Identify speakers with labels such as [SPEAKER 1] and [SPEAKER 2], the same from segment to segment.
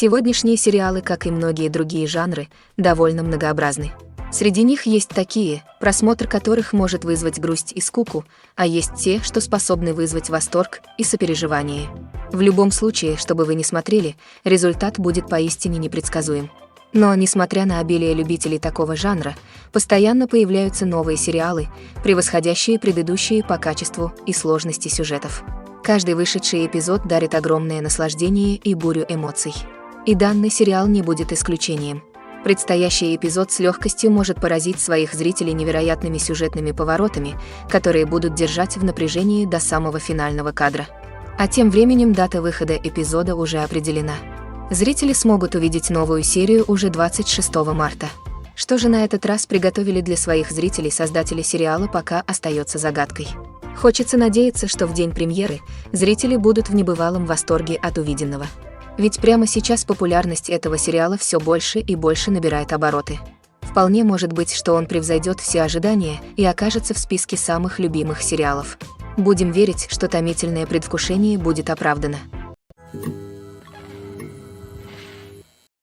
[SPEAKER 1] Сегодняшние сериалы, как и многие другие жанры, довольно многообразны. Среди них есть такие, просмотр которых может вызвать грусть и скуку, а есть те, что способны вызвать восторг и сопереживание. В любом случае, что бы вы ни смотрели, результат будет поистине непредсказуем. Но, несмотря на обилие любителей такого жанра, постоянно появляются новые сериалы, превосходящие предыдущие по качеству и сложности сюжетов. Каждый вышедший эпизод дарит огромное наслаждение и бурю эмоций. И данный сериал не будет исключением. Предстоящий эпизод с легкостью может поразить своих зрителей невероятными сюжетными поворотами, которые будут держать в напряжении до самого финального кадра. А тем временем дата выхода эпизода уже определена. Зрители смогут увидеть новую серию уже 26 марта. Что же на этот раз приготовили для своих зрителей создатели сериала, пока остается загадкой. Хочется надеяться, что в день премьеры зрители будут в небывалом восторге от увиденного. Ведь прямо сейчас популярность этого сериала все больше и больше набирает обороты. Вполне может быть, что он превзойдет все ожидания и окажется в списке самых любимых сериалов. Будем верить, что томительное предвкушение будет оправдано.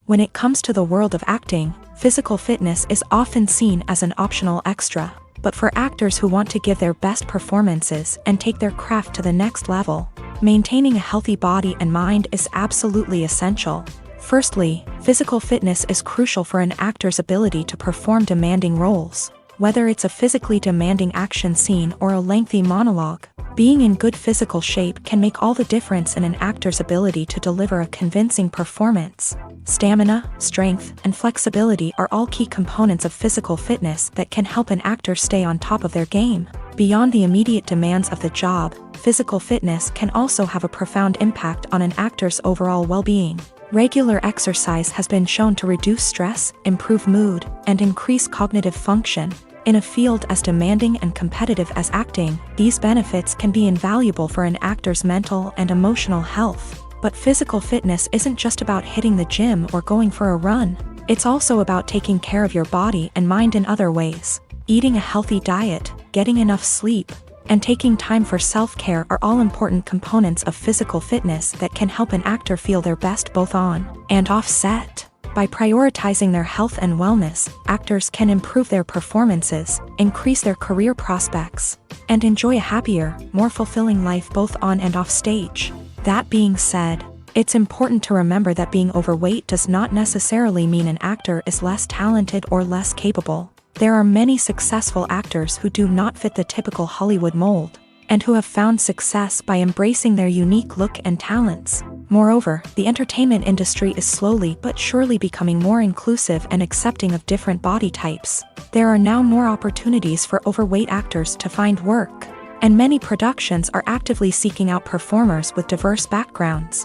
[SPEAKER 2] When it comes to the world of acting, physical fitness is often seen as an optional extra. But for actors who want to give their best performances and take their craft to the next level, maintaining a healthy body and mind is absolutely essential. Firstly, physical fitness is crucial for an actor's ability to perform demanding roles. Whether it's a physically demanding action scene or a lengthy monologue, being in good physical shape can make all the difference in an actor's ability to deliver a convincing performance. Stamina, strength, and flexibility are all key components of physical fitness that can help an actor stay on top of their game. Beyond the immediate demands of the job, physical fitness can also have a profound impact on an actor's overall well-being. Regular exercise has been shown to reduce stress, improve mood, and increase cognitive function. In a field as demanding and competitive as acting, these benefits can be invaluable for an actor's mental and emotional health. But physical fitness isn't just about hitting the gym or going for a run. It's also about taking care of your body and mind in other ways. Eating a healthy diet, getting enough sleep, and taking time for self-care are all important components of physical fitness that can help an actor feel their best both on and off set. By prioritizing their health and wellness, actors can improve their performances, increase their career prospects, and enjoy a happier, more fulfilling life both on and off stage. That being said, it's important to remember that being overweight does not necessarily mean an actor is less talented or less capable. There are many successful actors who do not fit the typical Hollywood mold, and who have found success by embracing their unique look and talents. Moreover, the entertainment industry is slowly but surely becoming more inclusive and accepting of different body types. There are now more opportunities for overweight actors to find work, and many productions are actively seeking out performers with diverse backgrounds.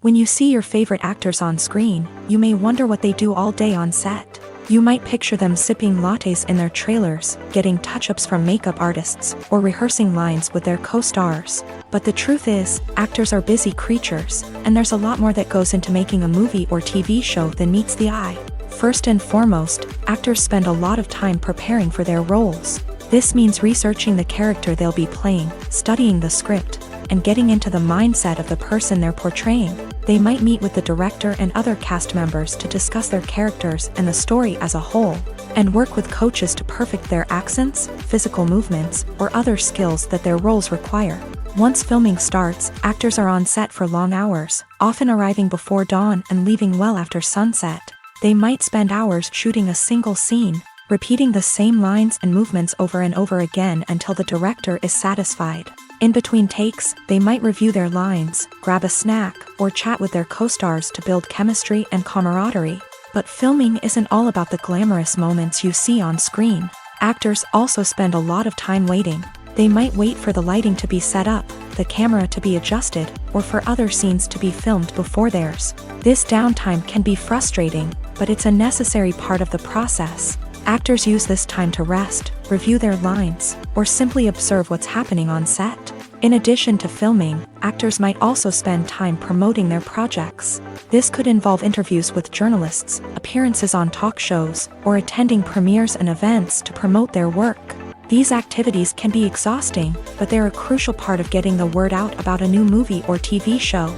[SPEAKER 2] When you see your favorite actors on screen, you may wonder what they do all day on set. You might picture them sipping lattes in their trailers, getting touch-ups from makeup artists, or rehearsing lines with their co-stars. But the truth is, actors are busy creatures, and there's a lot more that goes into making a movie or TV show than meets the eye. First and foremost, actors spend a lot of time preparing for their roles. This means researching the character they'll be playing, studying the script, and getting into the mindset of the person they're portraying. They might meet with the director and other cast members to discuss their characters and the story as a whole, and work with coaches to perfect their accents, physical movements, or other skills that their roles require. Once filming starts, actors are on set for long hours, often arriving before dawn and leaving well after sunset. They might spend hours shooting a single scene, repeating the same lines and movements over and over again until the director is satisfied. In between takes, they might review their lines, grab a snack, or chat with their co-stars to build chemistry and camaraderie. But filming isn't all about the glamorous moments you see on screen. Actors also spend a lot of time waiting. They might wait for the lighting to be set up, the camera to be adjusted, or for other scenes to be filmed before theirs. This downtime can be frustrating, but it's a necessary part of the process. Actors use this time to rest, review their lines, or simply observe what's happening on set. In addition to filming, actors might also spend time promoting their projects. This could involve interviews with journalists, appearances on talk shows, or attending premieres and events to promote their work. These activities can be exhausting, but they're a crucial part of getting the word out about a new movie or TV show.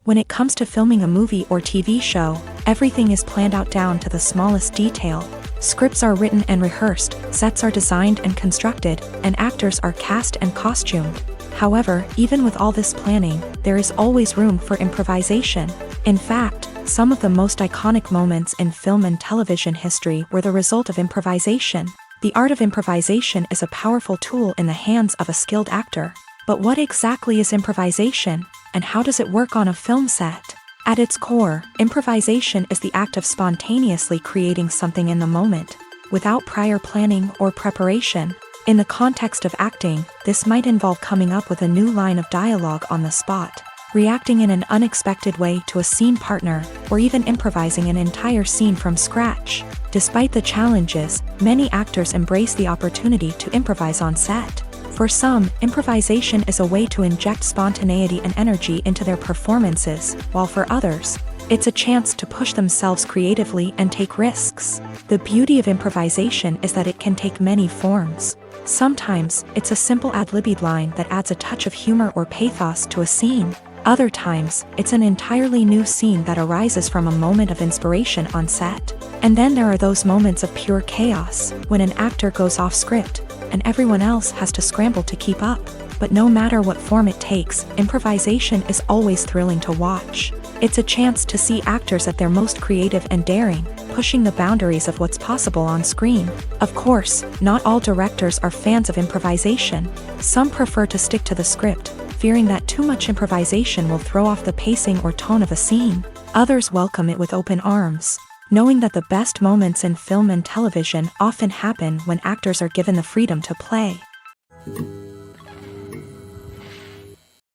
[SPEAKER 2] When it comes to filming a movie or TV show, everything is planned out down to the smallest detail. Scripts are written and rehearsed, sets are designed and constructed, and actors are cast and costumed. However, even with all this planning, there is always room for improvisation. In fact, some of the most iconic moments in film and television history were the result of improvisation. The art of improvisation is a powerful tool in the hands of a skilled actor. But what exactly is improvisation, and how does it work on a film set? At its core, improvisation is the act of spontaneously creating something in the moment, without prior planning or preparation. In the context of acting, this might involve coming up with a new line of dialogue on the spot, reacting in an unexpected way to a scene partner, or even improvising an entire scene from scratch. Despite the challenges, many actors embrace the opportunity to improvise on set. For some, improvisation is a way to inject spontaneity and energy into their performances, while for others, it's a chance to push themselves creatively and take risks. The beauty of improvisation is that it can take many forms. Sometimes, it's a simple ad-libbed line that adds a touch of humor or pathos to a scene. Other times, it's an entirely new scene that arises from a moment of inspiration on set. And then there are those moments of pure chaos, when an actor goes off script, and everyone else has to scramble to keep up. But no matter what form it takes, improvisation is always thrilling to watch. It's a chance to see actors at their most creative and daring, pushing the boundaries of what's possible on screen. Of course, not all directors are fans of improvisation. Some prefer to stick to the script, fearing that too much improvisation will throw off the pacing or tone of a scene. Others welcome it with open arms, knowing that the best moments in film and television often happen when actors are given the freedom to play.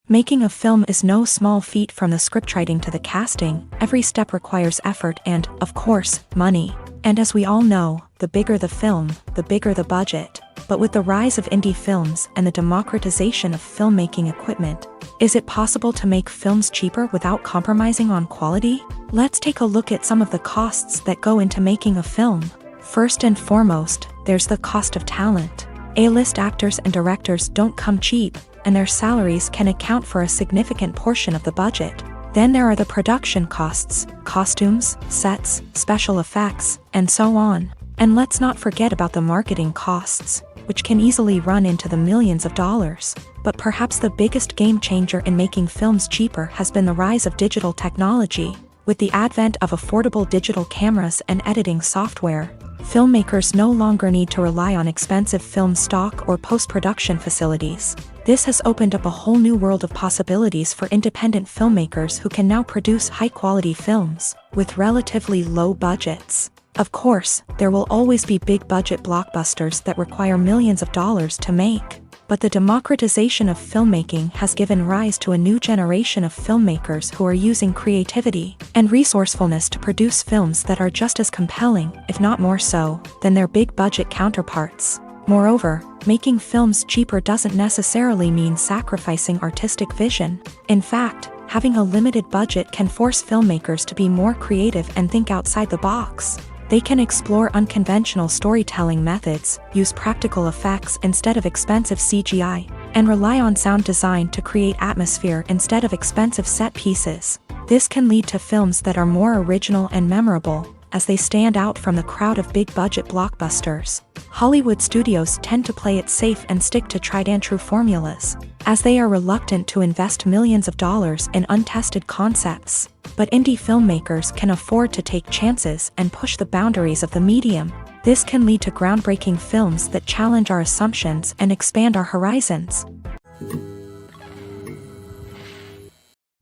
[SPEAKER 2] Making a film is no small feat. From the scriptwriting to the casting, every step requires effort and, of course, money. And as we all know, the bigger the film, the bigger the budget. But with the rise of indie films and the democratization of filmmaking equipment, is it possible to make films cheaper without compromising on quality? Let's take a look at some of the costs that go into making a film. First and foremost, there's the cost of talent. A-list actors and directors don't come cheap, and their salaries can account for a significant portion of the budget. Then there are the production costs, costumes, sets, special effects, and so on. And let's not forget about the marketing costs, which can easily run into the millions of dollars. But perhaps the biggest game changer in making films cheaper has been the rise of digital technology. With the advent of affordable digital cameras and editing software, filmmakers no longer need to rely on expensive film stock or post-production facilities. This has opened up a whole new world of possibilities for independent filmmakers who can now produce high-quality films with relatively low budgets. Of course, there will always be big-budget blockbusters that require millions of dollars to make. But the democratization of filmmaking has given rise to a new generation of filmmakers who are using creativity and resourcefulness to produce films that are just as compelling, if not more so, than their big-budget counterparts. Moreover, making films cheaper doesn't necessarily mean sacrificing artistic vision. In fact, having a limited budget can force filmmakers to be more creative and think outside the box. They can explore unconventional storytelling methods, use practical effects instead of expensive CGI, and rely on sound design to create atmosphere instead of expensive set pieces. This can lead to films that are more original and memorable, as they stand out from the crowd of big-budget blockbusters. Hollywood studios tend to play it safe and stick to tried-and-true formulas, as they are reluctant to invest millions of dollars in untested concepts. But indie filmmakers can afford to take chances and push the boundaries of the medium. This can lead to groundbreaking films that challenge our assumptions and expand our horizons.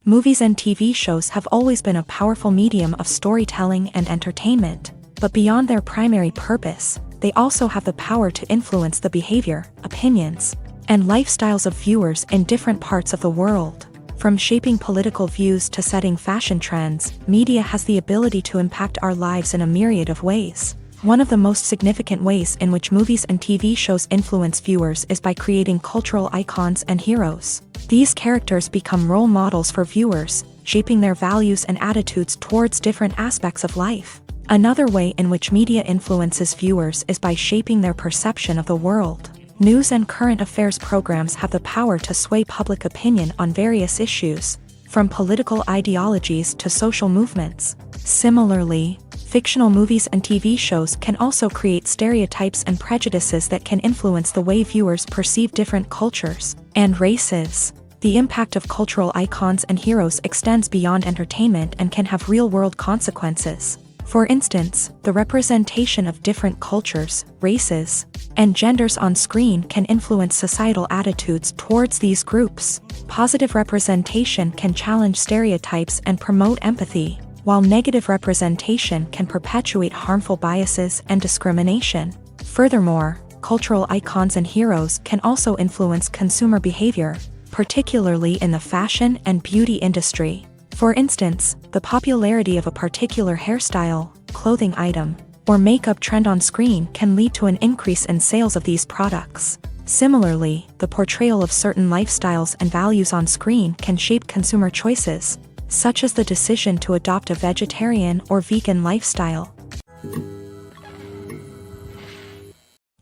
[SPEAKER 2] Movies and TV shows have always been a powerful medium of storytelling and entertainment, but beyond their primary purpose, they also have the power to influence the behavior, opinions, and lifestyles of viewers in different parts of the world. From shaping political views to setting fashion trends, media has the ability to impact our lives in a myriad of ways. One of the most significant ways in which movies and TV shows influence viewers is by creating cultural icons and heroes. These characters become role models for viewers, shaping their values and attitudes towards different aspects of life. Another way in which media influences viewers is by shaping their perception of the world. News and current affairs programs have the power to sway public opinion on various issues, from political ideologies to social movements. Similarly, fictional movies and TV shows can also create stereotypes and prejudices that can influence the way viewers perceive different cultures and races. The impact of cultural icons and heroes extends beyond entertainment and can have real-world consequences. For instance, the representation of different cultures, races, and genders on screen can influence societal attitudes towards these groups. Positive representation can challenge stereotypes and promote empathy, while negative representation can perpetuate harmful biases and discrimination. Furthermore, cultural icons and heroes can also influence consumer behavior, particularly in the fashion and beauty industry. For instance, the popularity of a particular hairstyle, clothing item, or makeup trend on screen can lead to an increase in sales of these products. Similarly, the portrayal of certain lifestyles and values on screen can shape consumer choices, such as the decision to adopt a vegetarian or vegan lifestyle.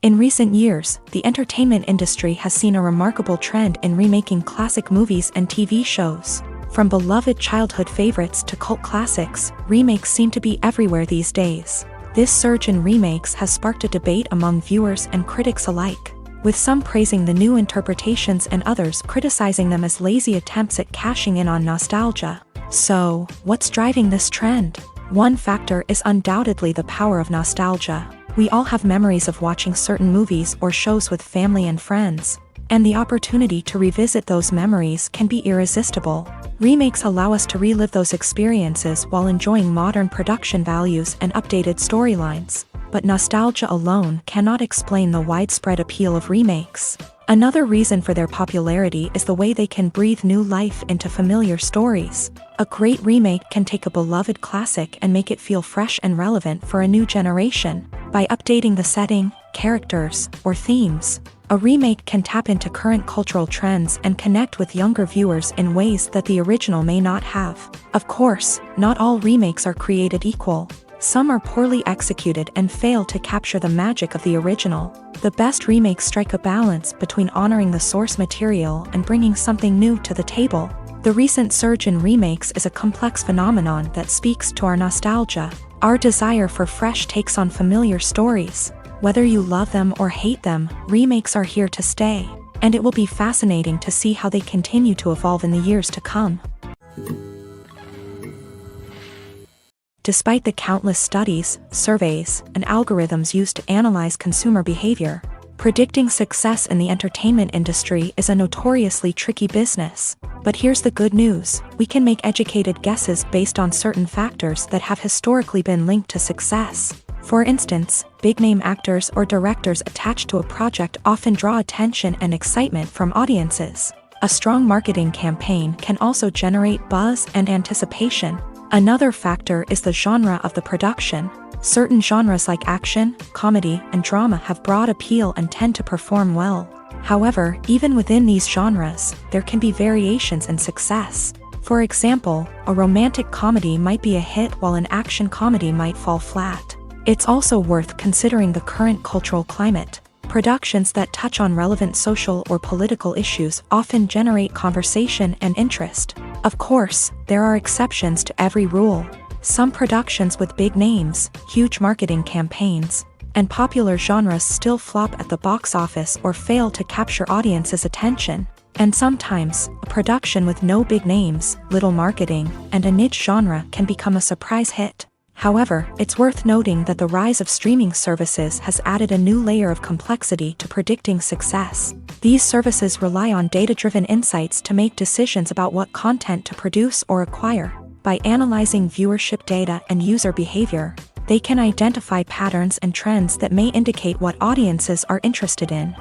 [SPEAKER 2] In recent years, the entertainment industry has seen a remarkable trend in remaking classic movies and TV shows. From beloved childhood favorites to cult classics, remakes seem to be everywhere these days. This surge in remakes has sparked a debate among viewers and critics alike, with some praising the new interpretations and others criticizing them as lazy attempts at cashing in on nostalgia. So, what's driving this trend? One factor is undoubtedly the power of nostalgia. We all have memories of watching certain movies or shows with family and friends, and the opportunity to revisit those memories can be irresistible. Remakes allow us to relive those experiences while enjoying modern production values and updated storylines. But nostalgia alone cannot explain the widespread appeal of remakes. Another reason for their popularity is the way they can breathe new life into familiar stories. A great remake can take a beloved classic and make it feel fresh and relevant for a new generation. By updating the setting, characters, or themes, a remake can tap into current cultural trends and connect with younger viewers in ways that the original may not have. Of course, not all remakes are created equal. Some are poorly executed and fail to capture the magic of the original. The best remakes strike a balance between honoring the source material and bringing something new to the table. The recent surge in remakes is a complex phenomenon that speaks to our nostalgia, our desire for fresh takes on familiar stories. Whether you love them or hate them, remakes are here to stay, and it will be fascinating to see how they continue to evolve in the years to come. Despite the countless studies, surveys, and algorithms used to analyze consumer behavior, predicting success in the entertainment industry is a notoriously tricky business. But here's the good news: we can make educated guesses based on certain factors that have historically been linked to success. For instance, big-name actors or directors attached to a project often draw attention and excitement from audiences. A strong marketing campaign can also generate buzz and anticipation. Another factor is the genre of the production. Certain genres like action, comedy, and drama have broad appeal and tend to perform well. However, even within these genres, there can be variations in success. For example, a romantic comedy might be a hit while an action comedy might fall flat. It's also worth considering the current cultural climate. Productions that touch on relevant social or political issues often generate conversation and interest. Of course, there are exceptions to every rule. Some productions with big names, huge marketing campaigns, and popular genres still flop at the box office or fail to capture audiences' attention. And sometimes, a production with no big names, little marketing, and a niche genre can become a surprise hit. However, it's worth noting that the rise of streaming services has added a new layer of complexity to predicting success. These services rely on data-driven insights to make decisions about what content to produce or acquire. By analyzing viewership data and user behavior, they can identify patterns and trends that may indicate what audiences are interested in.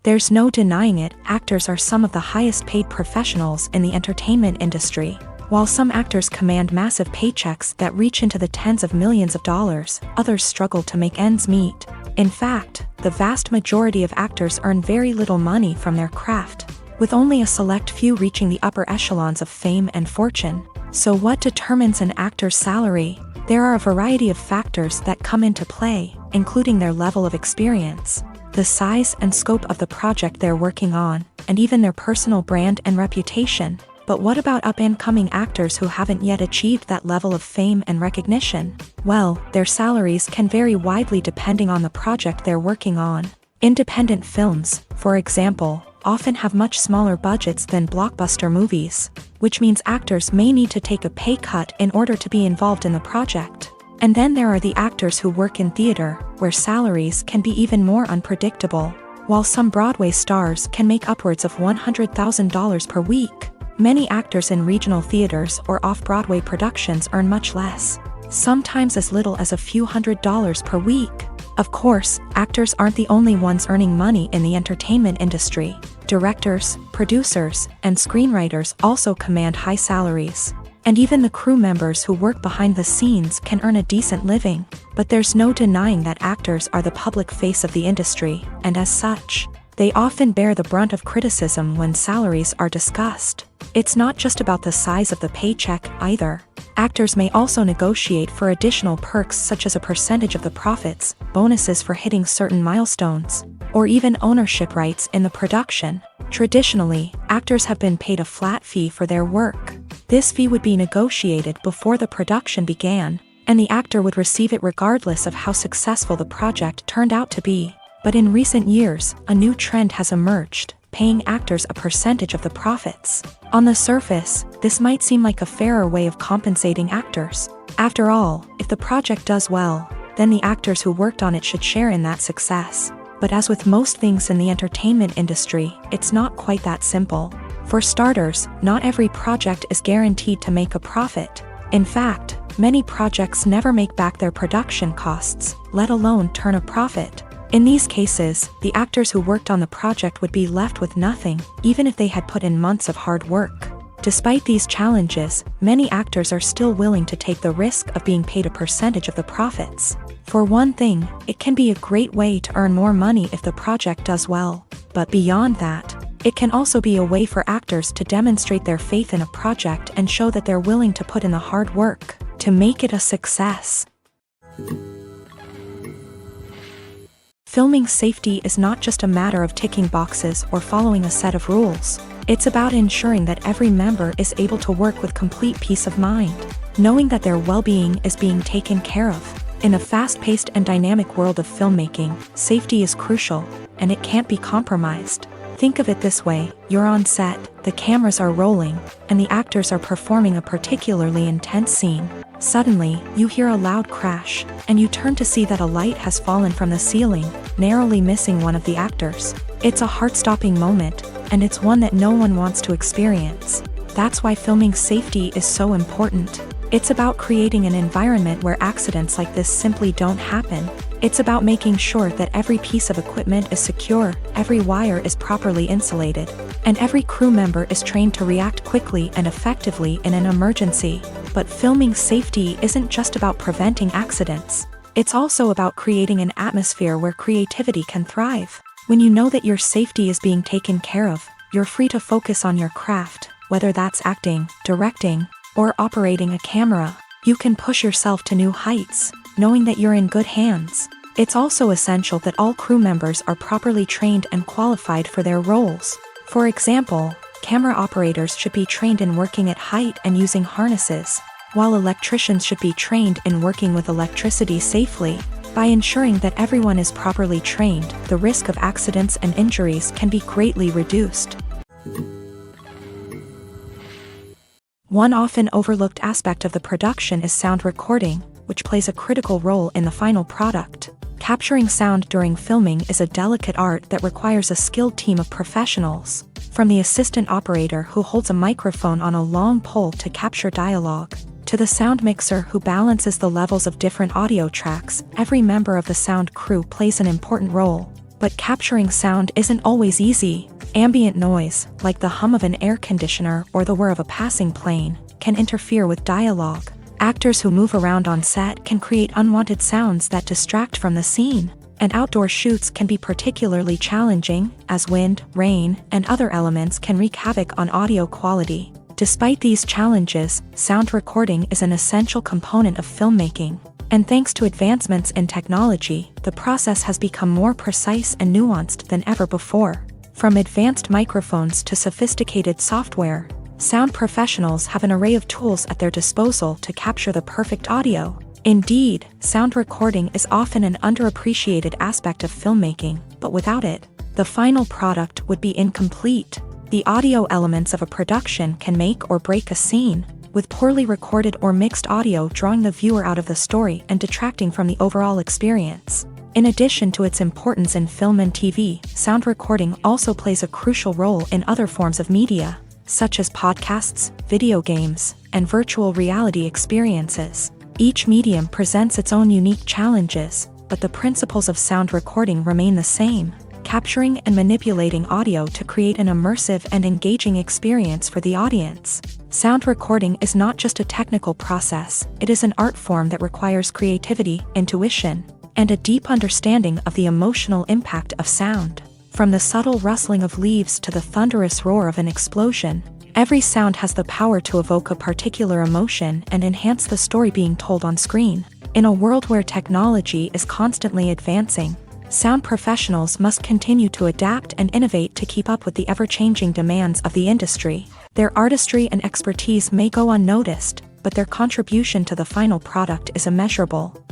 [SPEAKER 2] There's no denying it, actors are some of the highest-paid professionals in the entertainment industry. While some actors command massive paychecks that reach into the tens of millions of dollars, others struggle to make ends meet. In fact, the vast majority of actors earn very little money from their craft. with only a select few reaching the upper echelons of fame and fortune. So what determines an actor's salary? There are a variety of factors that come into play, including their level of experience, the size and scope of the project they're working on, and even their personal brand and reputation. But what about up-and-coming actors who haven't yet achieved that level of fame and recognition? Well, their salaries can vary widely depending on the project they're working on. Independent films, for example, often have much smaller budgets than blockbuster movies, which means actors may need to take a pay cut in order to be involved in the project. And then there are the actors who work in theater, where salaries can be even more unpredictable. While some Broadway stars can make upwards of $100,000 per week, many actors in regional theaters or off-Broadway productions earn much less, sometimes as little as a few $100s per week. Of course, actors aren't the only ones earning money in the entertainment industry. Directors, producers, and screenwriters also command high salaries. And even the crew members who work behind the scenes can earn a decent living. But there's no denying that actors are the public face of the industry, and as such, they often bear the brunt of criticism when salaries are discussed. It's not just about the size of the paycheck, either. Actors may also negotiate for additional perks such as a percentage of the profits, bonuses for hitting certain milestones, or even ownership rights in the production. Traditionally, actors have been paid a flat fee for their work. This fee would be negotiated before the production began, and the actor would receive it regardless of how successful the project turned out to be. But in recent years, a new trend has emerged, paying actors a percentage of the profits. On the surface, this might seem like a fairer way of compensating actors. After all, if the project does well, then the actors who worked on it should share in that success. But as with most things in the entertainment industry, it's not quite that simple. For starters, not every project is guaranteed to make a profit. In fact, many projects never make back their production costs, let alone turn a profit. In these cases, the actors who worked on the project would be left with nothing, even if they had put in months of hard work. Despite these challenges, many actors are still willing to take the risk of being paid a percentage of the profits. For one thing, it can be a great way to earn more money if the project does well. But beyond that, it can also be a way for actors to demonstrate their faith in a project and show that they're willing to put in the hard work to make it a success. Filming safety is not just a matter of ticking boxes or following a set of rules. It's about ensuring that every member is able to work with complete peace of mind, knowing that their well-being is being taken care of. In a fast-paced and dynamic world of filmmaking, safety is crucial, and it can't be compromised. Think of it this way: you're on set, the cameras are rolling, and the actors are performing a particularly intense scene. Suddenly, you hear a loud crash, and you turn to see that a light has fallen from the ceiling, narrowly missing one of the actors. It's a heart-stopping moment, and it's one that no one wants to experience. That's why filming safety is so important. It's about creating an environment where accidents like this simply don't happen. It's about making sure that every piece of equipment is secure, every wire is properly insulated, and every crew member is trained to react quickly and effectively in an emergency. But filming safety isn't just about preventing accidents. It's also about creating an atmosphere where creativity can thrive. When you know that your safety is being taken care of, you're free to focus on your craft, whether that's acting, directing, or operating a camera. You can push yourself to new heights, knowing that you're in good hands. It's also essential that all crew members are properly trained and qualified for their roles. For example, camera operators should be trained in working at height and using harnesses, while electricians should be trained in working with electricity safely. By ensuring that everyone is properly trained, the risk of accidents and injuries can be greatly reduced. One often overlooked aspect of the production is sound recording, which plays a critical role in the final product. Capturing sound during filming is a delicate art that requires a skilled team of professionals. From the assistant operator who holds a microphone on a long pole to capture dialogue, to the sound mixer who balances the levels of different audio tracks, every member of the sound crew plays an important role. But capturing sound isn't always easy. Ambient noise, like the hum of an air conditioner or the whir of a passing plane, can interfere with dialogue. Actors who move around on set can create unwanted sounds that distract from the scene. And outdoor shoots can be particularly challenging, as wind, rain, and other elements can wreak havoc on audio quality. Despite these challenges, sound recording is an essential component of filmmaking. And thanks to advancements in technology, the process has become more precise and nuanced than ever before. From advanced microphones to sophisticated software, sound professionals have an array of tools at their disposal to capture the perfect audio. Indeed, sound recording is often an underappreciated aspect of filmmaking, but without it, the final product would be incomplete. The audio elements of a production can make or break a scene, with poorly recorded or mixed audio drawing the viewer out of the story and detracting from the overall experience. In addition to its importance in film and TV, sound recording also plays a crucial role in other forms of media, such as podcasts, video games, and virtual reality experiences. Each medium presents its own unique challenges, but the principles of sound recording remain the same, capturing and manipulating audio to create an immersive and engaging experience for the audience. Sound recording is not just a technical process, it is an art form that requires creativity, intuition, and a deep understanding of the emotional impact of sound. From the subtle rustling of leaves to the thunderous roar of an explosion, every sound has the power to evoke a particular emotion and enhance the story being told on screen. In a world where technology is constantly advancing, sound professionals must continue to adapt and innovate to keep up with the ever-changing demands of the industry. Their artistry and expertise may go unnoticed, but their contribution to the final product is immeasurable.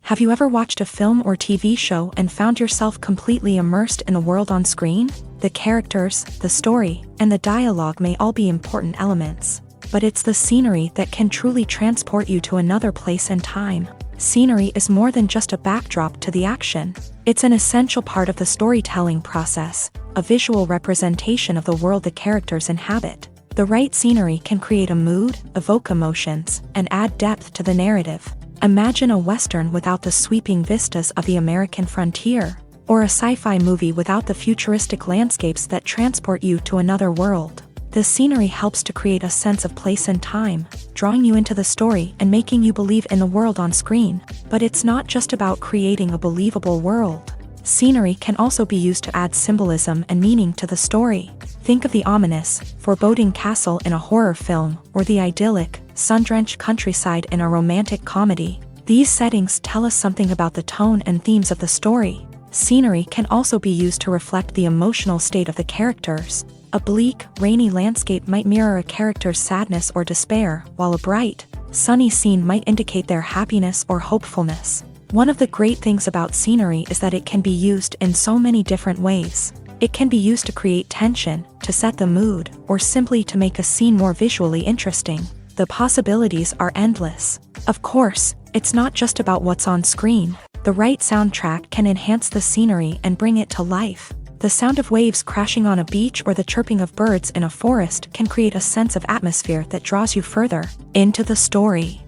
[SPEAKER 2] Have you ever watched a film or TV show and found yourself completely immersed in the world on screen? The characters, the story, and the dialogue may all be important elements, but it's the scenery that can truly transport you to another place and time. Scenery is more than just a backdrop to the action. It's an essential part of the storytelling process, a visual representation of the world the characters inhabit. The right scenery can create a mood, evoke emotions, and add depth to the narrative. Imagine a Western without the sweeping vistas of the American frontier, or a sci-fi movie without the futuristic landscapes that transport you to another world. The scenery helps to create a sense of place and time, drawing you into the story and making you believe in the world on screen. But it's not just about creating a believable world. Scenery can also be used to add symbolism and meaning to the story. Think of the ominous, foreboding castle in a horror film, or the idyllic, sun-drenched countryside in a romantic comedy. These settings tell us something about the tone and themes of the story. Scenery can also be used to reflect the emotional state of the characters. A bleak, rainy landscape might mirror a character's sadness or despair, while a bright, sunny scene might indicate their happiness or hopefulness. One of the great things about scenery is that it can be used in so many different ways. It can be used to create tension, to set the mood, or simply to make a scene more visually interesting. The possibilities are endless. Of course, it's not just about what's on screen. The right soundtrack can enhance the scenery and bring it to life. The sound of waves crashing on a beach or the chirping of birds in a forest can create a sense of atmosphere that draws you further into the story.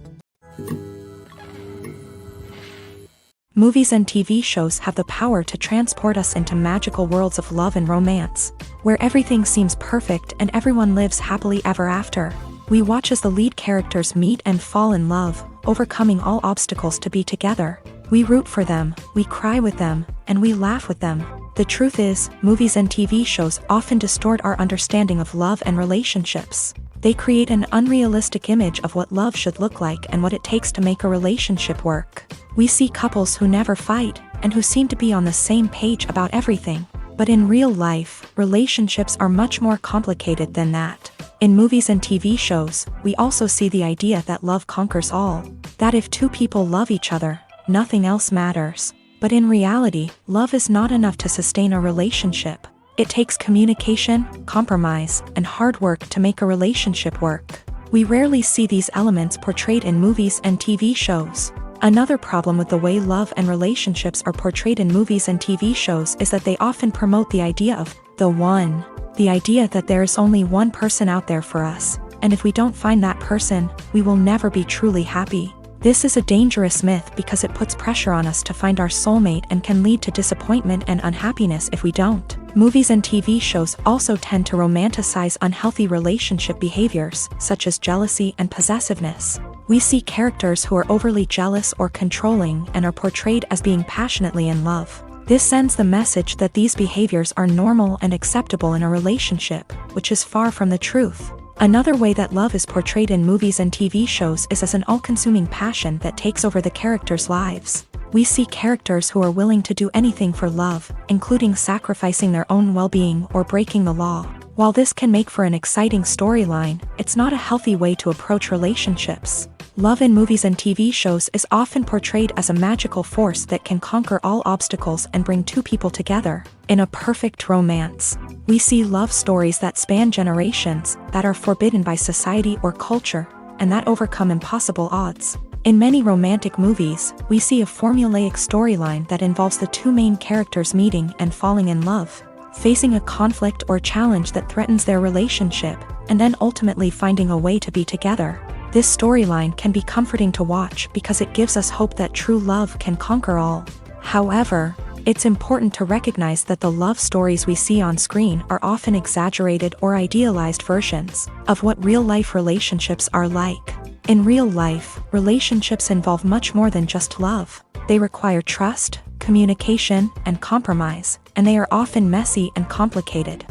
[SPEAKER 2] Movies and TV shows have the power to transport us into magical worlds of love and romance, where everything seems perfect and everyone lives happily ever after. We watch as the lead characters meet and fall in love, overcoming all obstacles to be together. We root for them, we cry with them, and we laugh with them. The truth is, movies and TV shows often distort our understanding of love and relationships. They create an unrealistic image of what love should look like and what it takes to make a relationship work. We see couples who never fight, and who seem to be on the same page about everything. But in real life, relationships are much more complicated than that. In movies and TV shows, we also see the idea that love conquers all. That if two people love each other, nothing else matters. But in reality, love is not enough to sustain a relationship. It takes communication, compromise, and hard work to make a relationship work. We rarely see these elements portrayed in movies and TV shows. Another problem with the way love and relationships are portrayed in movies and TV shows is that they often promote the idea of the one. The idea that there is only one person out there for us, and if we don't find that person, we will never be truly happy. This is a dangerous myth because it puts pressure on us to find our soulmate and can lead to disappointment and unhappiness if we don't. Movies and TV shows also tend to romanticize unhealthy relationship behaviors, such as jealousy and possessiveness. We see characters who are overly jealous or controlling and are portrayed as being passionately in love. This sends the message that these behaviors are normal and acceptable in a relationship, which is far from the truth. Another way that love is portrayed in movies and TV shows is as an all-consuming passion that takes over the characters' lives. We see characters who are willing to do anything for love, including sacrificing their own well-being or breaking the law. While this can make for an exciting storyline, it's not a healthy way to approach relationships. Love in movies and TV shows is often portrayed as a magical force that can conquer all obstacles and bring two people together in a perfect romance. We see love stories that span generations, that are forbidden by society or culture, and that overcome impossible odds. In many romantic movies, we see a formulaic storyline that involves the two main characters meeting and falling in love, facing a conflict or challenge that threatens their relationship, and then ultimately finding a way to be together. This storyline can be comforting to watch because it gives us hope that true love can conquer all. However, it's important to recognize that the love stories we see on screen are often exaggerated or idealized versions of what real-life relationships are like. In real life, relationships involve much more than just love. They require trust, communication, and compromise, and they are often messy and complicated.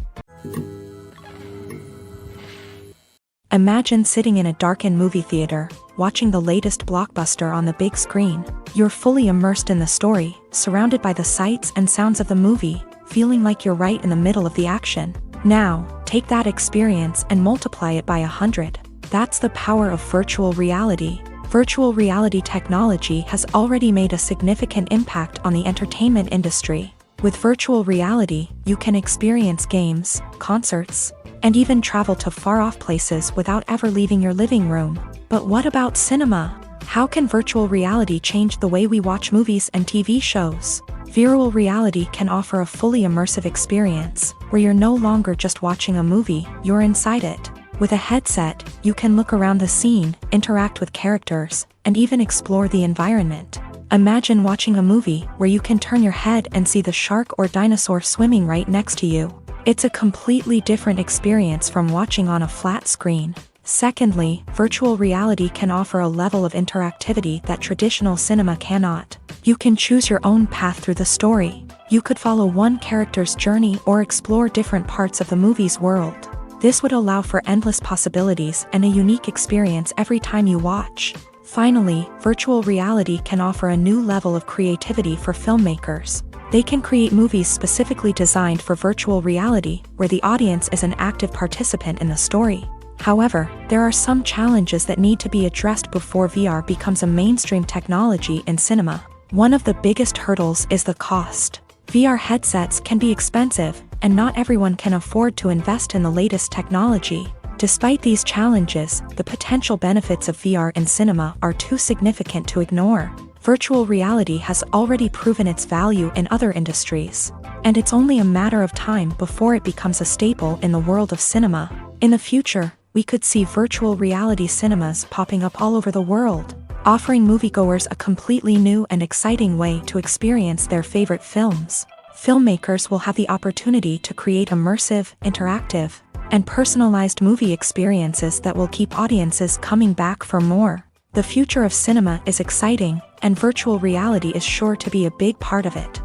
[SPEAKER 2] Imagine sitting in a darkened movie theater, watching the latest blockbuster on the big screen. You're fully immersed in the story, surrounded by the sights and sounds of the movie, feeling like you're right in the middle of the action. Now, take that experience and multiply it by 100. That's the power of virtual reality. Virtual reality technology has already made a significant impact on the entertainment industry. With virtual reality, you can experience games, concerts, and even travel to far-off places without ever leaving your living room. But what about cinema? How can virtual reality change the way we watch movies and TV shows? Virtual reality can offer a fully immersive experience, where you're no longer just watching a movie, you're inside it. With a headset, you can look around the scene, interact with characters, and even explore the environment. Imagine watching a movie where you can turn your head and see the shark or dinosaur swimming right next to you. It's a completely different experience from watching on a flat screen. Secondly, virtual reality can offer a level of interactivity that traditional cinema cannot. You can choose your own path through the story. You could follow one character's journey or explore different parts of the movie's world. This would allow for endless possibilities and a unique experience every time you watch. Finally, virtual reality can offer a new level of creativity for filmmakers. They can create movies specifically designed for virtual reality, where the audience is an active participant in the story. However, there are some challenges that need to be addressed before VR becomes a mainstream technology in cinema. One of the biggest hurdles is the cost. VR headsets can be expensive, and not everyone can afford to invest in the latest technology. Despite these challenges, the potential benefits of VR in cinema are too significant to ignore. Virtual reality has already proven its value in other industries, and it's only a matter of time before it becomes a staple in the world of cinema. In the future, we could see virtual reality cinemas popping up all over the world, offering moviegoers a completely new and exciting way to experience their favorite films. Filmmakers will have the opportunity to create immersive, interactive, and personalized movie experiences that will keep audiences coming back for more. The future of cinema is exciting, and virtual reality is sure to be a big part of it.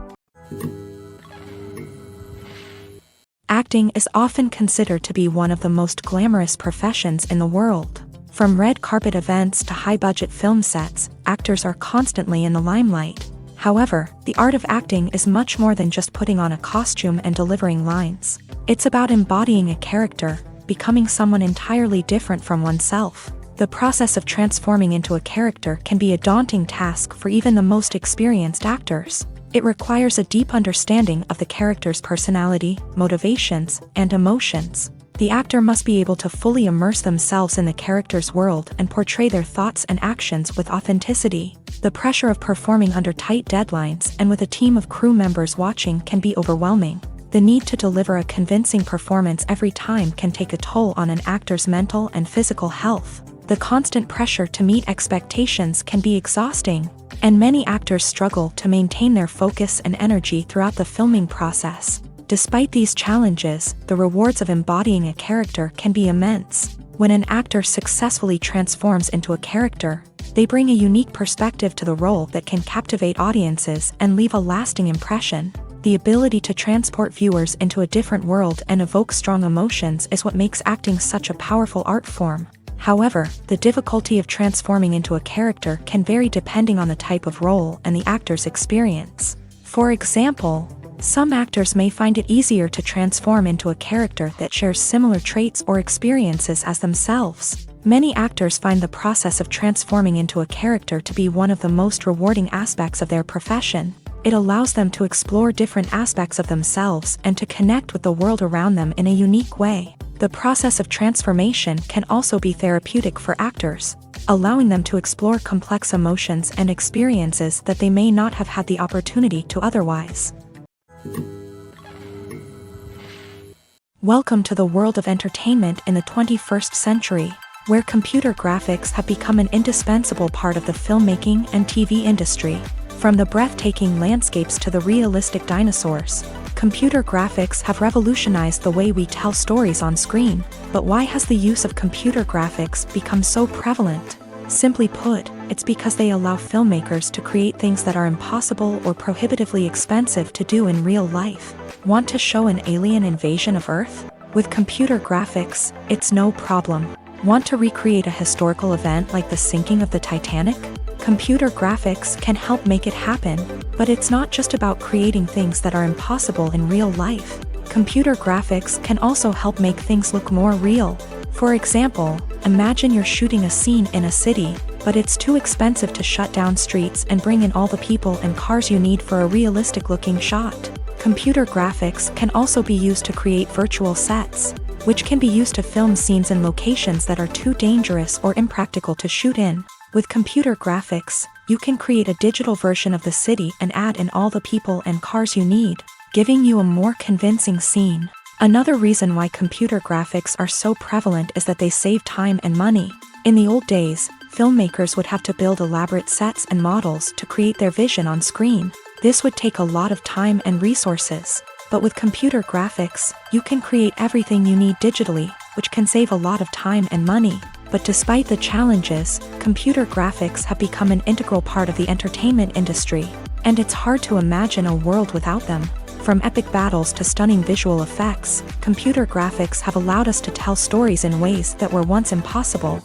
[SPEAKER 2] Acting is often considered to be one of the most glamorous professions in the world. From red carpet events to high-budget film sets, actors are constantly in the limelight. However, the art of acting is much more than just putting on a costume and delivering lines. It's about embodying a character, becoming someone entirely different from oneself. The process of transforming into a character can be a daunting task for even the most experienced actors. It requires a deep understanding of the character's personality, motivations, and emotions. The actor must be able to fully immerse themselves in the character's world and portray their thoughts and actions with authenticity. The pressure of performing under tight deadlines and with a team of crew members watching can be overwhelming. The need to deliver a convincing performance every time can take a toll on an actor's mental and physical health. The constant pressure to meet expectations can be exhausting, and many actors struggle to maintain their focus and energy throughout the filming process. Despite these challenges, the rewards of embodying a character can be immense. When an actor successfully transforms into a character, they bring a unique perspective to the role that can captivate audiences and leave a lasting impression. The ability to transport viewers into a different world and evoke strong emotions is what makes acting such a powerful art form. However, the difficulty of transforming into a character can vary depending on the type of role and the actor's experience. For example, some actors may find it easier to transform into a character that shares similar traits or experiences as themselves. Many actors find the process of transforming into a character to be one of the most rewarding aspects of their profession. It allows them to explore different aspects of themselves and to connect with the world around them in a unique way. The process of transformation can also be therapeutic for actors, allowing them to explore complex emotions and experiences that they may not have had the opportunity to otherwise. Welcome to the world of entertainment in the 21st century, where computer graphics have become an indispensable part of the filmmaking and TV industry. From the breathtaking landscapes to the realistic dinosaurs, computer graphics have revolutionized the way we tell stories on screen. But why has the use of computer graphics become so prevalent? Simply put, it's because they allow filmmakers to create things that are impossible or prohibitively expensive to do in real life. Want to show an alien invasion of Earth? With computer graphics, it's no problem. Want to recreate a historical event like the sinking of the Titanic? Computer graphics can help make it happen, but it's not just about creating things that are impossible in real life. Computer graphics can also help make things look more real. For example, imagine you're shooting a scene in a city, but it's too expensive to shut down streets and bring in all the people and cars you need for a realistic-looking shot. Computer graphics can also be used to create virtual sets, which can be used to film scenes in locations that are too dangerous or impractical to shoot in. With computer graphics, you can create a digital version of the city and add in all the people and cars you need, giving you a more convincing scene. Another reason why computer graphics are so prevalent is that they save time and money. In the old days, filmmakers would have to build elaborate sets and models to create their vision on screen. This would take a lot of time and resources. But with computer graphics, you can create everything you need digitally, which can save a lot of time and money. But despite the challenges, computer graphics have become an integral part of the entertainment industry, and it's hard to imagine a world without them. From epic battles to stunning visual effects, computer graphics have allowed us to tell stories in ways that were once impossible.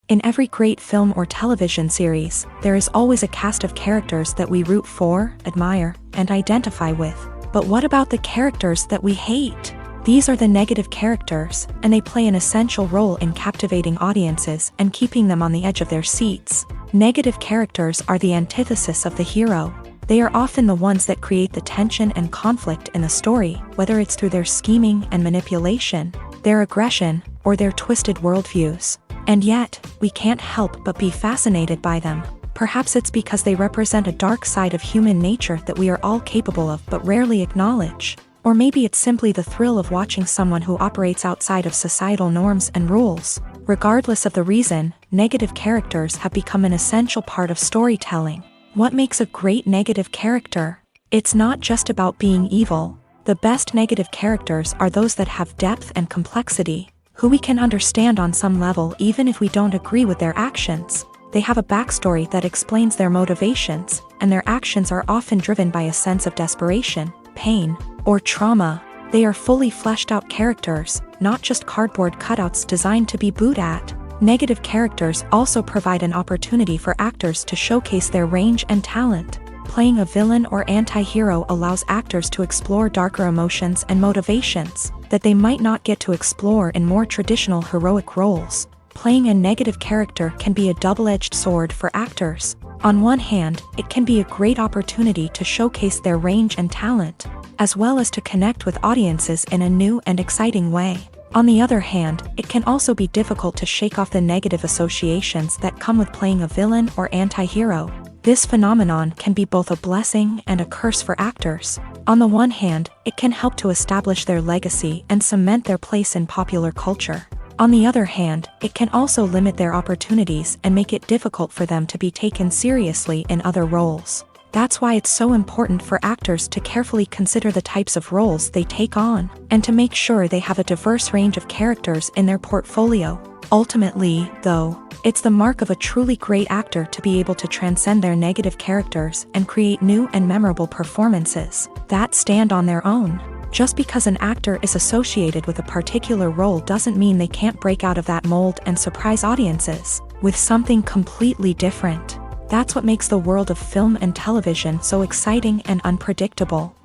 [SPEAKER 2] In every great film or television series, there is always a cast of characters that we root for, admire, and identify with. But what about the characters that we hate? These are the negative characters, and they play an essential role in captivating audiences and keeping them on the edge of their seats. Negative characters are the antithesis of the hero. They are often the ones that create the tension and conflict in the story, whether it's through their scheming and manipulation, their aggression, or their twisted worldviews. And yet, we can't help but be fascinated by them. Perhaps it's because they represent a dark side of human nature that we are all capable of but rarely acknowledge. Or maybe it's simply the thrill of watching someone who operates outside of societal norms and rules. Regardless of the reason, negative characters have become an essential part of storytelling. What makes a great negative character? It's not just about being evil. The best negative characters are those that have depth and complexity, who we can understand on some level even if we don't agree with their actions. They have a backstory that explains their motivations, and their actions are often driven by a sense of desperation, pain, or trauma. They are fully fleshed out characters, not just cardboard cutouts designed to be booed at. Negative characters also provide an opportunity for actors to showcase their range and talent. Playing a villain or anti-hero allows actors to explore darker emotions and motivations that they might not get to explore in more traditional heroic roles. Playing a negative character can be a double-edged sword for actors. On one hand, it can be a great opportunity to showcase their range and talent, as well as to connect with audiences in a new and exciting way. On the other hand, it can also be difficult to shake off the negative associations that come with playing a villain or anti-hero. This phenomenon can be both a blessing and a curse for actors. On the one hand, it can help to establish their legacy and cement their place in popular culture. On the other hand, it can also limit their opportunities and make it difficult for them to be taken seriously in other roles. That's why it's so important for actors to carefully consider the types of roles they take on, and to make sure they have a diverse range of characters in their portfolio. Ultimately, though, it's the mark of a truly great actor to be able to transcend their negative characters and create new and memorable performances that stand on their own. Just because an actor is associated with a particular role doesn't mean they can't break out of that mold and surprise audiences with something completely different. That's what makes the world of film and television so exciting and unpredictable.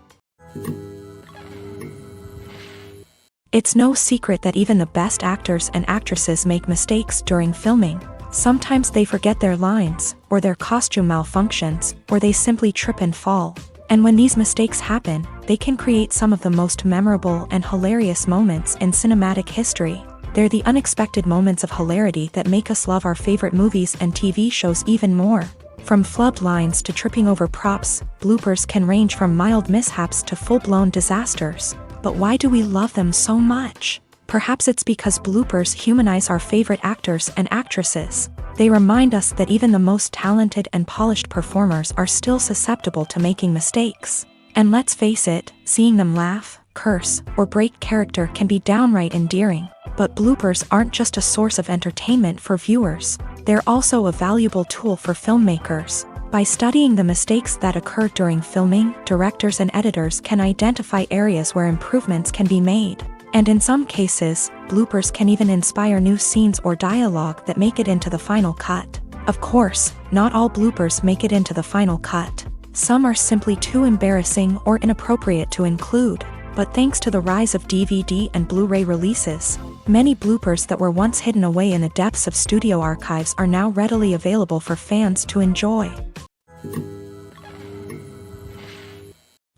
[SPEAKER 2] It's no secret that even the best actors and actresses make mistakes during filming. Sometimes they forget their lines, or their costume malfunctions, or they simply trip and fall. And when these mistakes happen, they can create some of the most memorable and hilarious moments in cinematic history. They're the unexpected moments of hilarity that make us love our favorite movies and TV shows even more. From flubbed lines to tripping over props, bloopers can range from mild mishaps to full-blown disasters. But why do we love them so much? Perhaps it's because bloopers humanize our favorite actors and actresses. They remind us that even the most talented and polished performers are still susceptible to making mistakes. And let's face it, seeing them laugh, curse, or break character can be downright endearing. But bloopers aren't just a source of entertainment for viewers. They're also a valuable tool for filmmakers. By studying the mistakes that occur during filming, directors and editors can identify areas where improvements can be made. And in some cases, bloopers can even inspire new scenes or dialogue that make it into the final cut. Of course, not all bloopers make it into the final cut. Some are simply too embarrassing or inappropriate to include. But thanks to the rise of DVD and Blu-ray releases, many bloopers that were once hidden away in the depths of studio archives are now readily available for fans to enjoy.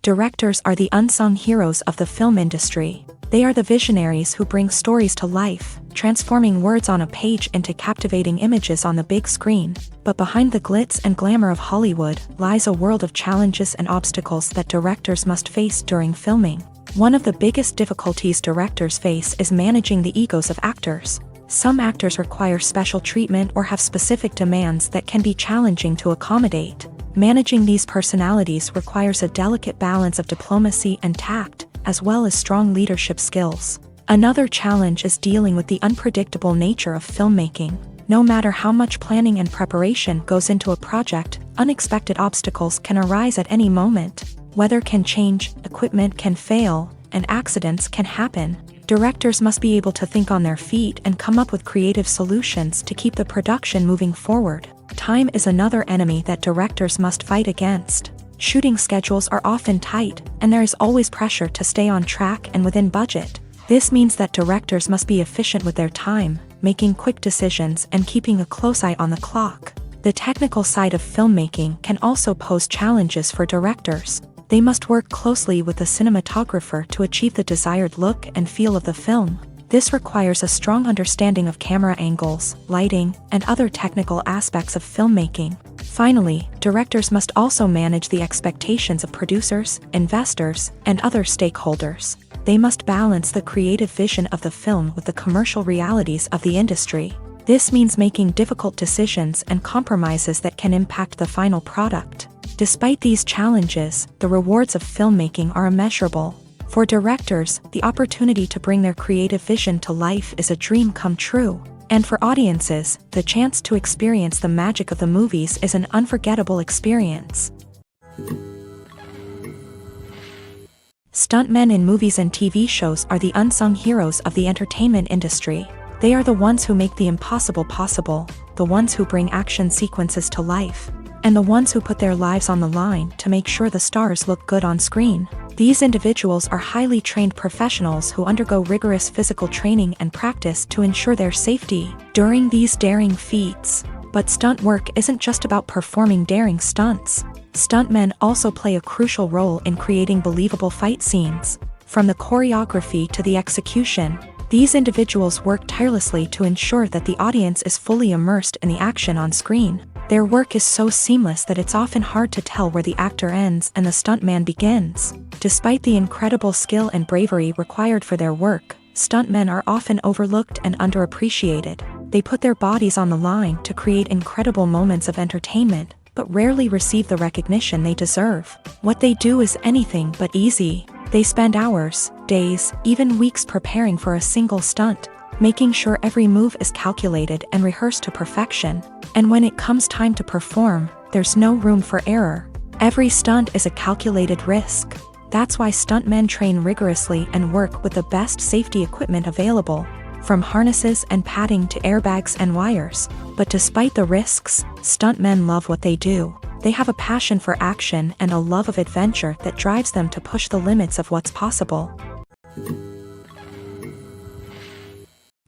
[SPEAKER 2] Directors are the unsung heroes of the film industry. They are the visionaries who bring stories to life, transforming words on a page into captivating images on the big screen. But behind the glitz and glamour of Hollywood lies a world of challenges and obstacles that directors must face during filming. One of the biggest difficulties directors face is managing the egos of actors. Some actors require special treatment or have specific demands that can be challenging to accommodate. Managing these personalities requires a delicate balance of diplomacy and tact, as well as strong leadership skills. Another challenge is dealing with the unpredictable nature of filmmaking. No matter how much planning and preparation goes into a project, unexpected obstacles can arise at any moment. Weather can change, equipment can fail, and accidents can happen. Directors must be able to think on their feet and come up with creative solutions to keep the production moving forward. Time is another enemy that directors must fight against. Shooting schedules are often tight, and there is always pressure to stay on track and within budget. This means that directors must be efficient with their time, making quick decisions and keeping a close eye on the clock. The technical side of filmmaking can also pose challenges for directors. They must work closely with the cinematographer to achieve the desired look and feel of the film. This requires a strong understanding of camera angles, lighting, and other technical aspects of filmmaking. Finally, directors must also manage the expectations of producers, investors, and other stakeholders. They must balance the creative vision of the film with the commercial realities of the industry. This means making difficult decisions and compromises that can impact the final product. Despite these challenges, the rewards of filmmaking are immeasurable. For directors, the opportunity to bring their creative vision to life is a dream come true. And for audiences, the chance to experience the magic of the movies is an unforgettable experience. Stuntmen in movies and TV shows are the unsung heroes of the entertainment industry. They are the ones who make the impossible possible, the ones who bring action sequences to life, and the ones who put their lives on the line to make sure the stars look good on screen. These individuals are highly trained professionals who undergo rigorous physical training and practice to ensure their safety during these daring feats. But stunt work isn't just about performing daring stunts. Stuntmen also play a crucial role in creating believable fight scenes. From the choreography to the execution, these individuals work tirelessly to ensure that the audience is fully immersed in the action on screen. Their work is so seamless that it's often hard to tell where the actor ends and the stuntman begins. Despite the incredible skill and bravery required for their work, stuntmen are often overlooked and underappreciated. They put their bodies on the line to create incredible moments of entertainment, but rarely receive the recognition they deserve. What they do is anything but easy. They spend hours, days, even weeks preparing for a single stunt, making sure every move is calculated and rehearsed to perfection. And when it comes time to perform, there's no room for error. Every stunt is a calculated risk. That's why stuntmen train rigorously and work with the best safety equipment available, from harnesses and padding to airbags and wires. But despite the risks, stuntmen love what they do. They have a passion for action and a love of adventure that drives them to push the limits of what's possible.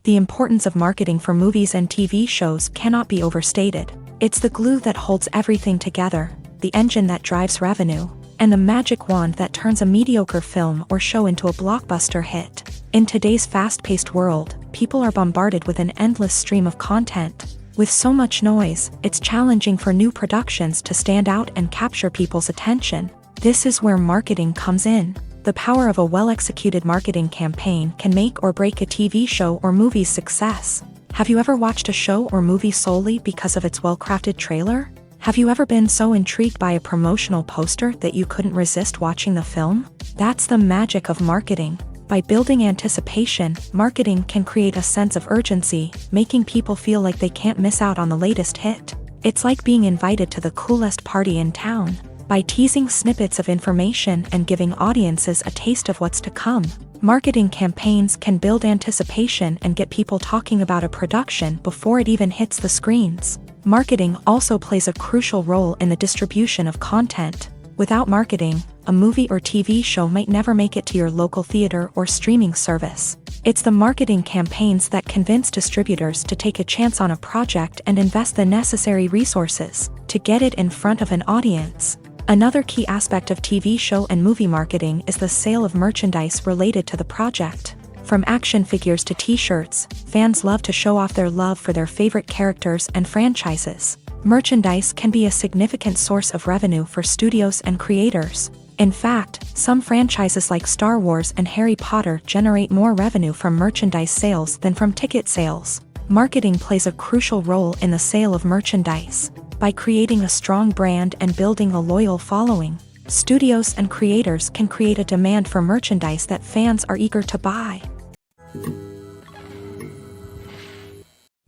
[SPEAKER 2] The importance of marketing for movies and TV shows cannot be overstated. It's the glue that holds everything together, the engine that drives revenue, and the magic wand that turns a mediocre film or show into a blockbuster hit. In today's fast-paced world, people are bombarded with an endless stream of content. With so much noise, it's challenging for new productions to stand out and capture people's attention. This is where marketing comes in. The power of a well-executed marketing campaign can make or break a TV show or movie's success. Have you ever watched a show or movie solely because of its well-crafted trailer? Have you ever been so intrigued by a promotional poster that you couldn't resist watching the film? That's the magic of marketing. By building anticipation, marketing can create a sense of urgency, making people feel like they can't miss out on the latest hit. It's like being invited to the coolest party in town. By teasing snippets of information and giving audiences a taste of what's to come, marketing campaigns can build anticipation and get people talking about a production before it even hits the screens. Marketing also plays a crucial role in the distribution of content. Without marketing, a movie or TV show might never make it to your local theater or streaming service. It's the marketing campaigns that convince distributors to take a chance on a project and invest the necessary resources to get it in front of an audience. Another key aspect of TV show and movie marketing is the sale of merchandise related to the project. From action figures to t-shirts, fans love to show off their love for their favorite characters and franchises. Merchandise can be a significant source of revenue for studios and creators. In fact, some franchises like Star Wars and Harry Potter generate more revenue from merchandise sales than from ticket sales. Marketing plays a crucial role in the sale of merchandise. By creating a strong brand and building a loyal following, studios and creators can create a demand for merchandise that fans are eager to buy.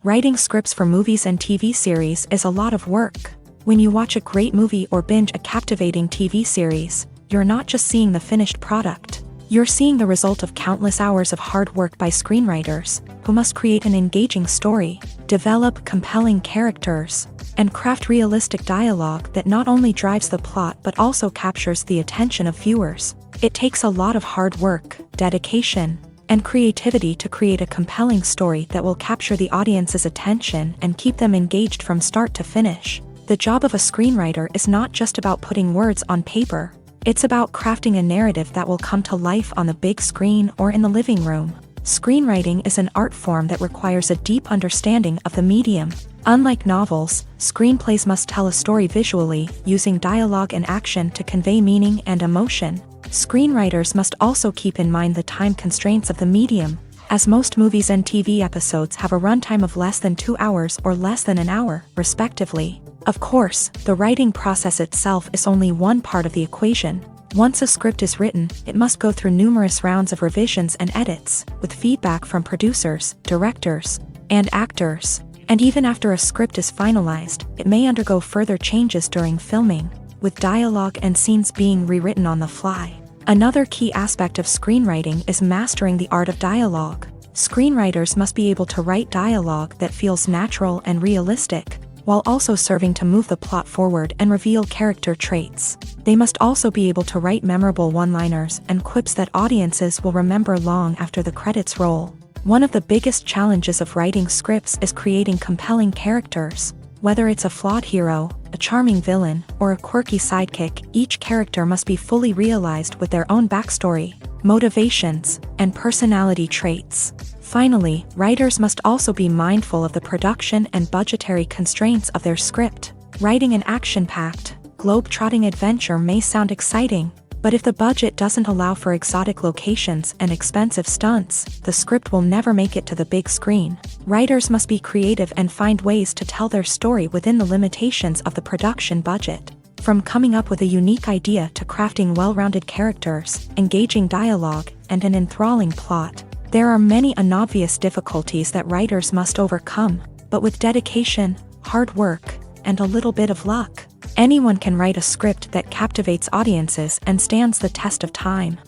[SPEAKER 2] Writing scripts for movies and TV series is a lot of work. When you watch a great movie or binge a captivating TV series, you're not just seeing the finished product. You're seeing the result of countless hours of hard work by screenwriters, who must create an engaging story, develop compelling characters, and craft realistic dialogue that not only drives the plot but also captures the attention of viewers. It takes a lot of hard work, dedication, and creativity to create a compelling story that will capture the audience's attention and keep them engaged from start to finish. The job of a screenwriter is not just about putting words on paper. It's about crafting a narrative that will come to life on the big screen or in the living room. Screenwriting is an art form that requires a deep understanding of the medium. Unlike novels, screenplays must tell a story visually, using dialogue and action to convey meaning and emotion. Screenwriters must also keep in mind the time constraints of the medium, as most movies and TV episodes have a runtime of less than 2 hours or less than an hour, respectively. Of course, the writing process itself is only one part of the equation. Once a script is written, it must go through numerous rounds of revisions and edits, with feedback from producers, directors, and actors. And even after a script is finalized, it may undergo further changes during filming, with dialogue and scenes being rewritten on the fly. Another key aspect of screenwriting is mastering the art of dialogue. Screenwriters must be able to write dialogue that feels natural and realistic, while also serving to move the plot forward and reveal character traits. They must also be able to write memorable one-liners and quips that audiences will remember long after the credits roll. One of the biggest challenges of writing scripts is creating compelling characters. Whether it's a flawed hero, a charming villain, or a quirky sidekick, each character must be fully realized with their own backstory, motivations, and personality traits. Finally, writers must also be mindful of the production and budgetary constraints of their script. Writing an action-packed, globe-trotting adventure may sound exciting, But if the budget doesn't allow for exotic locations and expensive stunts, the script will never make it to the big screen. Writers must be creative and find ways to tell their story within the limitations of the production budget. From coming up with a unique idea to crafting well-rounded characters, engaging dialogue, and an enthralling plot, there are many unobvious difficulties that writers must overcome, but with dedication, hard work, and a little bit of luck, anyone can write a script that captivates audiences and stands the test of time.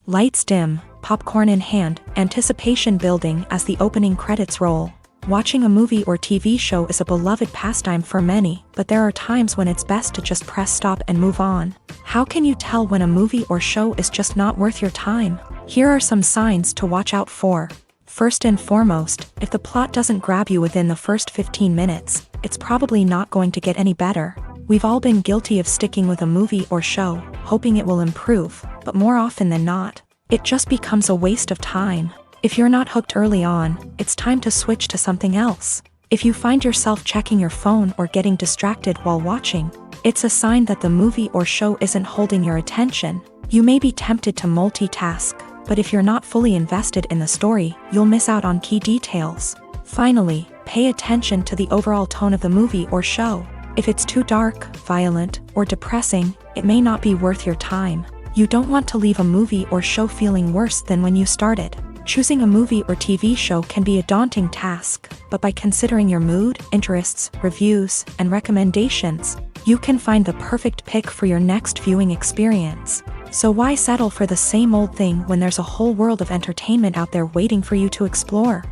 [SPEAKER 2] Lights dim, popcorn in hand, anticipation building as the opening credits roll. Watching a movie or TV show is a beloved pastime for many, but there are times when it's best to just press stop and move on. How can you tell when a movie or show is just not worth your time? Here are some signs to watch out for. First and foremost, if the plot doesn't grab you within the first 15 minutes, it's probably not going to get any better. We've all been guilty of sticking with a movie or show, hoping it will improve, but more often than not, it just becomes a waste of time. If you're not hooked early on, it's time to switch to something else. If you find yourself checking your phone or getting distracted while watching, it's a sign that the movie or show isn't holding your attention. You may be tempted to multitask, but if you're not fully invested in the story, you'll miss out on key details. Finally, pay attention to the overall tone of the movie or show. If it's too dark, violent, or depressing, it may not be worth your time. You don't want to leave a movie or show feeling worse than when you started. Choosing a movie or TV show can be a daunting task, but by considering your mood, interests, reviews, and recommendations, you can find the perfect pick for your next viewing experience. So why settle for the same old thing when there's a whole world of entertainment out there waiting for you to explore?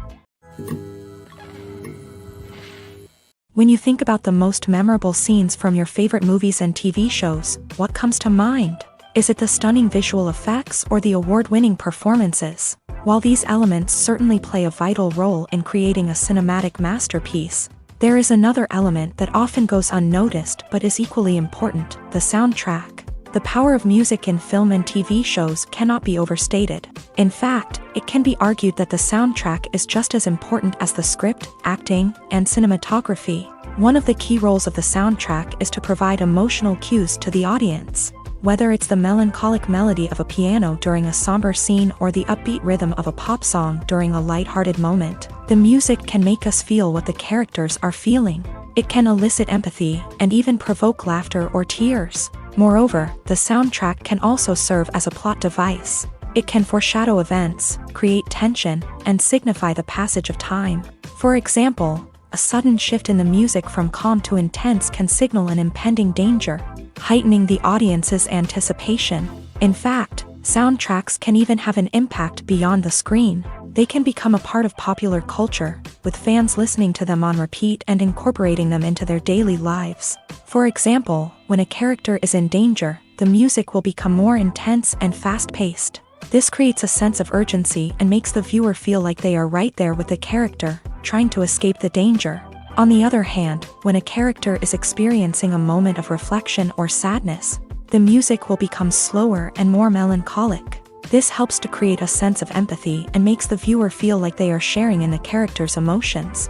[SPEAKER 2] When you think about the most memorable scenes from your favorite movies and TV shows, what comes to mind? Is it the stunning visual effects or the award-winning performances? While these elements certainly play a vital role in creating a cinematic masterpiece, there is another element that often goes unnoticed but is equally important: the soundtrack. The power of music in film and TV shows cannot be overstated. In fact, it can be argued that the soundtrack is just as important as the script, acting, and cinematography. One of the key roles of the soundtrack is to provide emotional cues to the audience. Whether it's the melancholic melody of a piano during a somber scene or the upbeat rhythm of a pop song during a light-hearted moment, the music can make us feel what the characters are feeling. It can elicit empathy and even provoke laughter or tears. Moreover, the soundtrack can also serve as a plot device. It can foreshadow events, create tension, and signify the passage of time. For example, a sudden shift in the music from calm to intense can signal an impending danger, heightening the audience's anticipation. In fact, soundtracks can even have an impact beyond the screen. They can become a part of popular culture, with fans listening to them on repeat and incorporating them into their daily lives. For example, when a character is in danger, the music will become more intense and fast-paced. This creates a sense of urgency and makes the viewer feel like they are right there with the character, trying to escape the danger. On the other hand, when a character is experiencing a moment of reflection or sadness, the music will become slower and more melancholic. This helps to create a sense of empathy and makes the viewer feel like they are sharing in the character's emotions.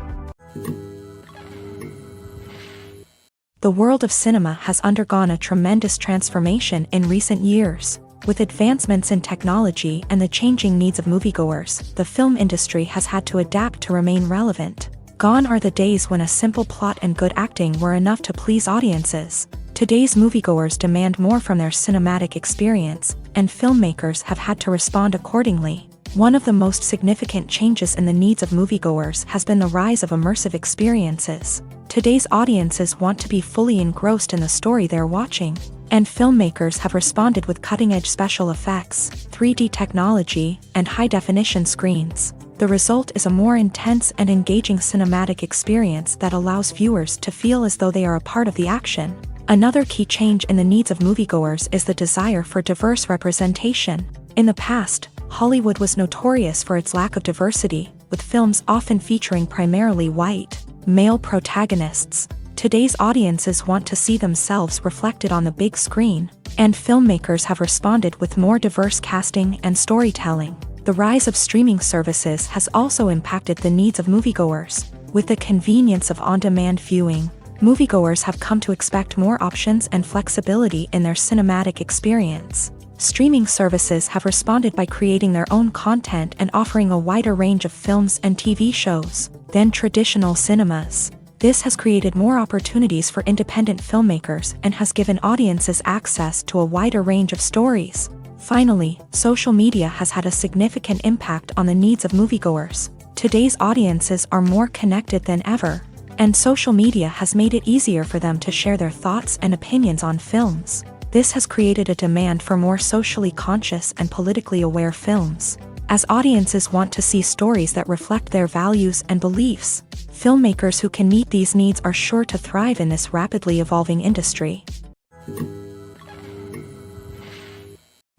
[SPEAKER 2] The world of cinema has undergone a tremendous transformation in recent years. With advancements in technology and the changing needs of moviegoers, the film industry has had to adapt to remain relevant. Gone are the days when a simple plot and good acting were enough to please audiences. Today's moviegoers demand more from their cinematic experience, and filmmakers have had to respond accordingly. One of the most significant changes in the needs of moviegoers has been the rise of immersive experiences. Today's audiences want to be fully engrossed in the story they're watching, and filmmakers have responded with cutting-edge special effects, 3D technology, and high-definition screens. The result is a more intense and engaging cinematic experience that allows viewers to feel as though they are a part of the action. Another key change in the needs of moviegoers is the desire for diverse representation. In the past, Hollywood was notorious for its lack of diversity, with films often featuring primarily white, male protagonists. Today's audiences want to see themselves reflected on the big screen, and filmmakers have responded with more diverse casting and storytelling. The rise of streaming services has also impacted the needs of moviegoers. With the convenience of on-demand viewing, moviegoers have come to expect more options and flexibility in their cinematic experience. Streaming services have responded by creating their own content and offering a wider range of films and TV shows than traditional cinemas. This has created more opportunities for independent filmmakers and has given audiences access to a wider range of stories. Finally, social media has had a significant impact on the needs of moviegoers. Today's audiences are more connected than ever, and social media has made it easier for them to share their thoughts and opinions on films. This has created a demand for more socially conscious and politically aware films. As audiences want to see stories that reflect their values and beliefs, filmmakers who can meet these needs are sure to thrive in this rapidly evolving industry.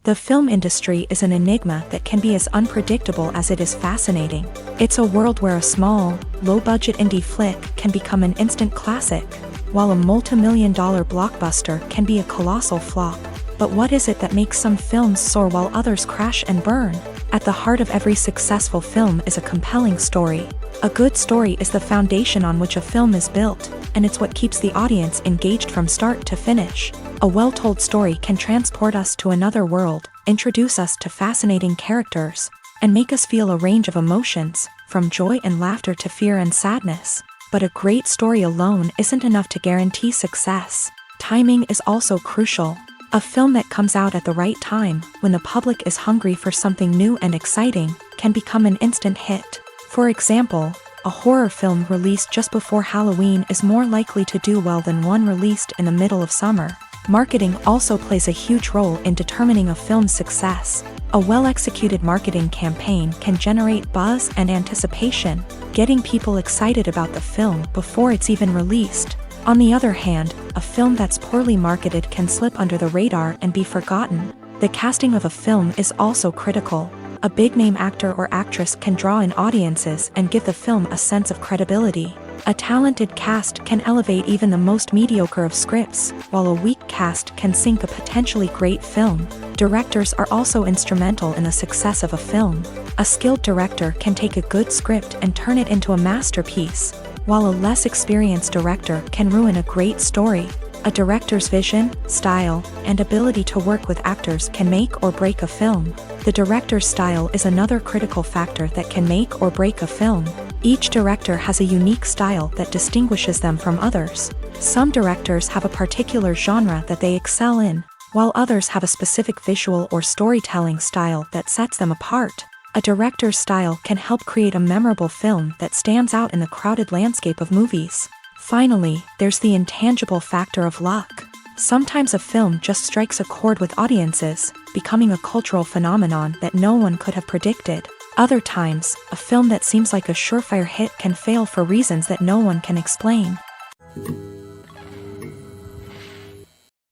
[SPEAKER 2] The film industry is an enigma that can be as unpredictable as it is fascinating. It's a world where a small, low-budget indie flick can become an instant classic, while a multi-million-dollar blockbuster can be a colossal flop. But what is it that makes some films soar while others crash and burn? At the heart of every successful film is a compelling story. A good story is the foundation on which a film is built, and it's what keeps the audience engaged from start to finish. A well-told story can transport us to another world, introduce us to fascinating characters, and make us feel a range of emotions, from joy and laughter to fear and sadness. But a great story alone isn't enough to guarantee success. Timing is also crucial. A film that comes out at the right time, when the public is hungry for something new and exciting, can become an instant hit. For example, a horror film released just before Halloween is more likely to do well than one released in the middle of summer. Marketing also plays a huge role in determining a film's success. A well-executed marketing campaign can generate buzz and anticipation, getting people excited about the film before it's even released. On the other hand, a film that's poorly marketed can slip under the radar and be forgotten. The casting of a film is also critical. A big-name actor or actress can draw in audiences and give the film a sense of credibility. A talented cast can elevate even the most mediocre of scripts, while a weak cast can sink a potentially great film. Directors are also instrumental in the success of a film. A skilled director can take a good script and turn it into a masterpiece, while a less experienced director can ruin a great story. A director's vision, style, and ability to work with actors can make or break a film. The director's style is another critical factor that can make or break a film. Each director has a unique style that distinguishes them from others. Some directors have a particular genre that they excel in, while others have a specific visual or storytelling style that sets them apart. A director's style can help create a memorable film that stands out in the crowded landscape of movies. Finally, there's the intangible factor of luck. Sometimes a film just strikes a chord with audiences, becoming a cultural phenomenon that no one could have predicted. Other times, a film that seems like a surefire hit can fail for reasons that no one can explain.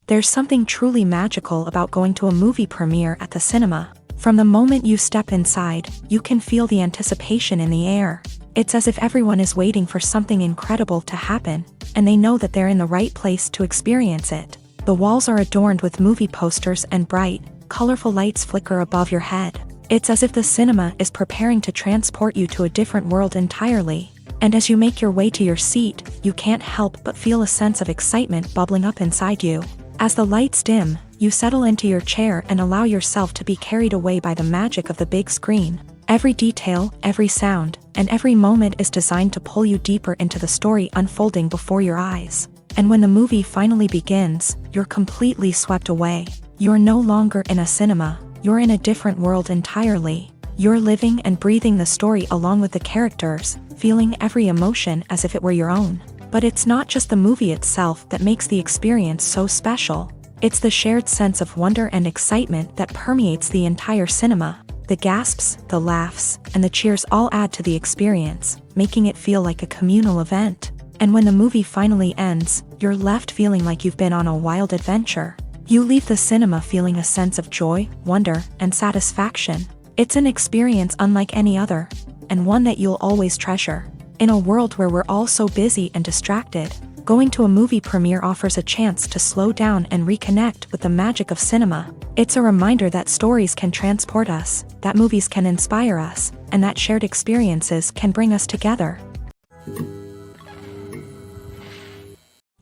[SPEAKER 2] There's something truly magical about going to a movie premiere at the cinema. From the moment you step inside, you can feel the anticipation in the air. It's as if everyone is waiting for something incredible to happen, and they know that they're in the right place to experience it. The walls are adorned with movie posters and bright, colorful lights flicker above your head. It's as if the cinema is preparing to transport you to a different world entirely. And as you make your way to your seat, you can't help but feel a sense of excitement bubbling up inside you. As the lights dim, you settle into your chair and allow yourself to be carried away by the magic of the big screen. Every detail, every sound, and every moment is designed to pull you deeper into the story unfolding before your eyes. And when the movie finally begins, you're completely swept away. You're no longer in a cinema, you're in a different world entirely. You're living and breathing the story along with the characters, feeling every emotion as if it were your own. But it's not just the movie itself that makes the experience so special. It's the shared sense of wonder and excitement that permeates the entire cinema. The gasps, the laughs, and the cheers all add to the experience, making it feel like a communal event. And when the movie finally ends, you're left feeling like you've been on a wild adventure. You leave the cinema feeling a sense of joy, wonder, and satisfaction. It's an experience unlike any other, and one that you'll always treasure. In a world where we're all so busy and distracted, going to a movie premiere offers a chance to slow down and reconnect with the magic of cinema. It's a reminder that stories can transport us, that movies can inspire us, and that shared experiences can bring us together.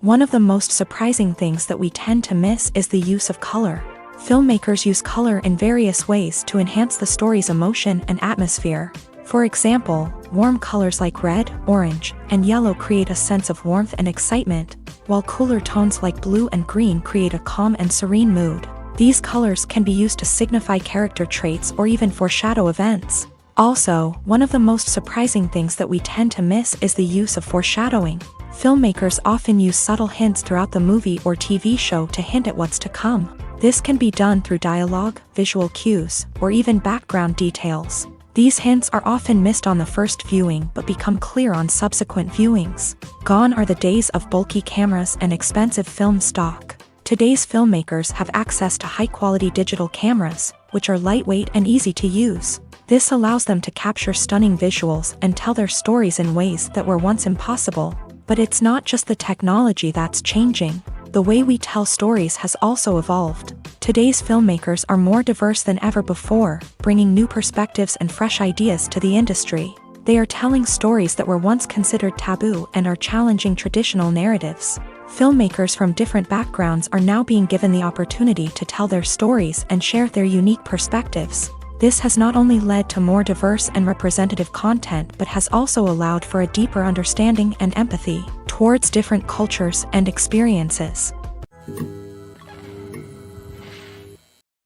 [SPEAKER 2] One of the most surprising things that we tend to miss is the use of color. Filmmakers use color in various ways to enhance the story's emotion and atmosphere. For example, warm colors like red, orange, and yellow create a sense of warmth and excitement, while cooler tones like blue and green create a calm and serene mood. These colors can be used to signify character traits or even foreshadow events. Also, one of the most surprising things that we tend to miss is the use of foreshadowing. Filmmakers often use subtle hints throughout the movie or TV show to hint at what's to come. This can be done through dialogue, visual cues, or even background details. These hints are often missed on the first viewing but become clear on subsequent viewings. Gone are the days of bulky cameras and expensive film stock. Today's filmmakers have access to high-quality digital cameras, which are lightweight and easy to use. This allows them to capture stunning visuals and tell their stories in ways that were once impossible. But it's not just the technology that's changing. The way we tell stories has also evolved. Today's filmmakers are more diverse than ever before, bringing new perspectives and fresh ideas to the industry. They are telling stories that were once considered taboo and are challenging traditional narratives. Filmmakers from different backgrounds are now being given the opportunity to tell their stories and share their unique perspectives. This has not only led to more diverse and representative content but has also allowed for a deeper understanding and empathy towards different cultures and experiences.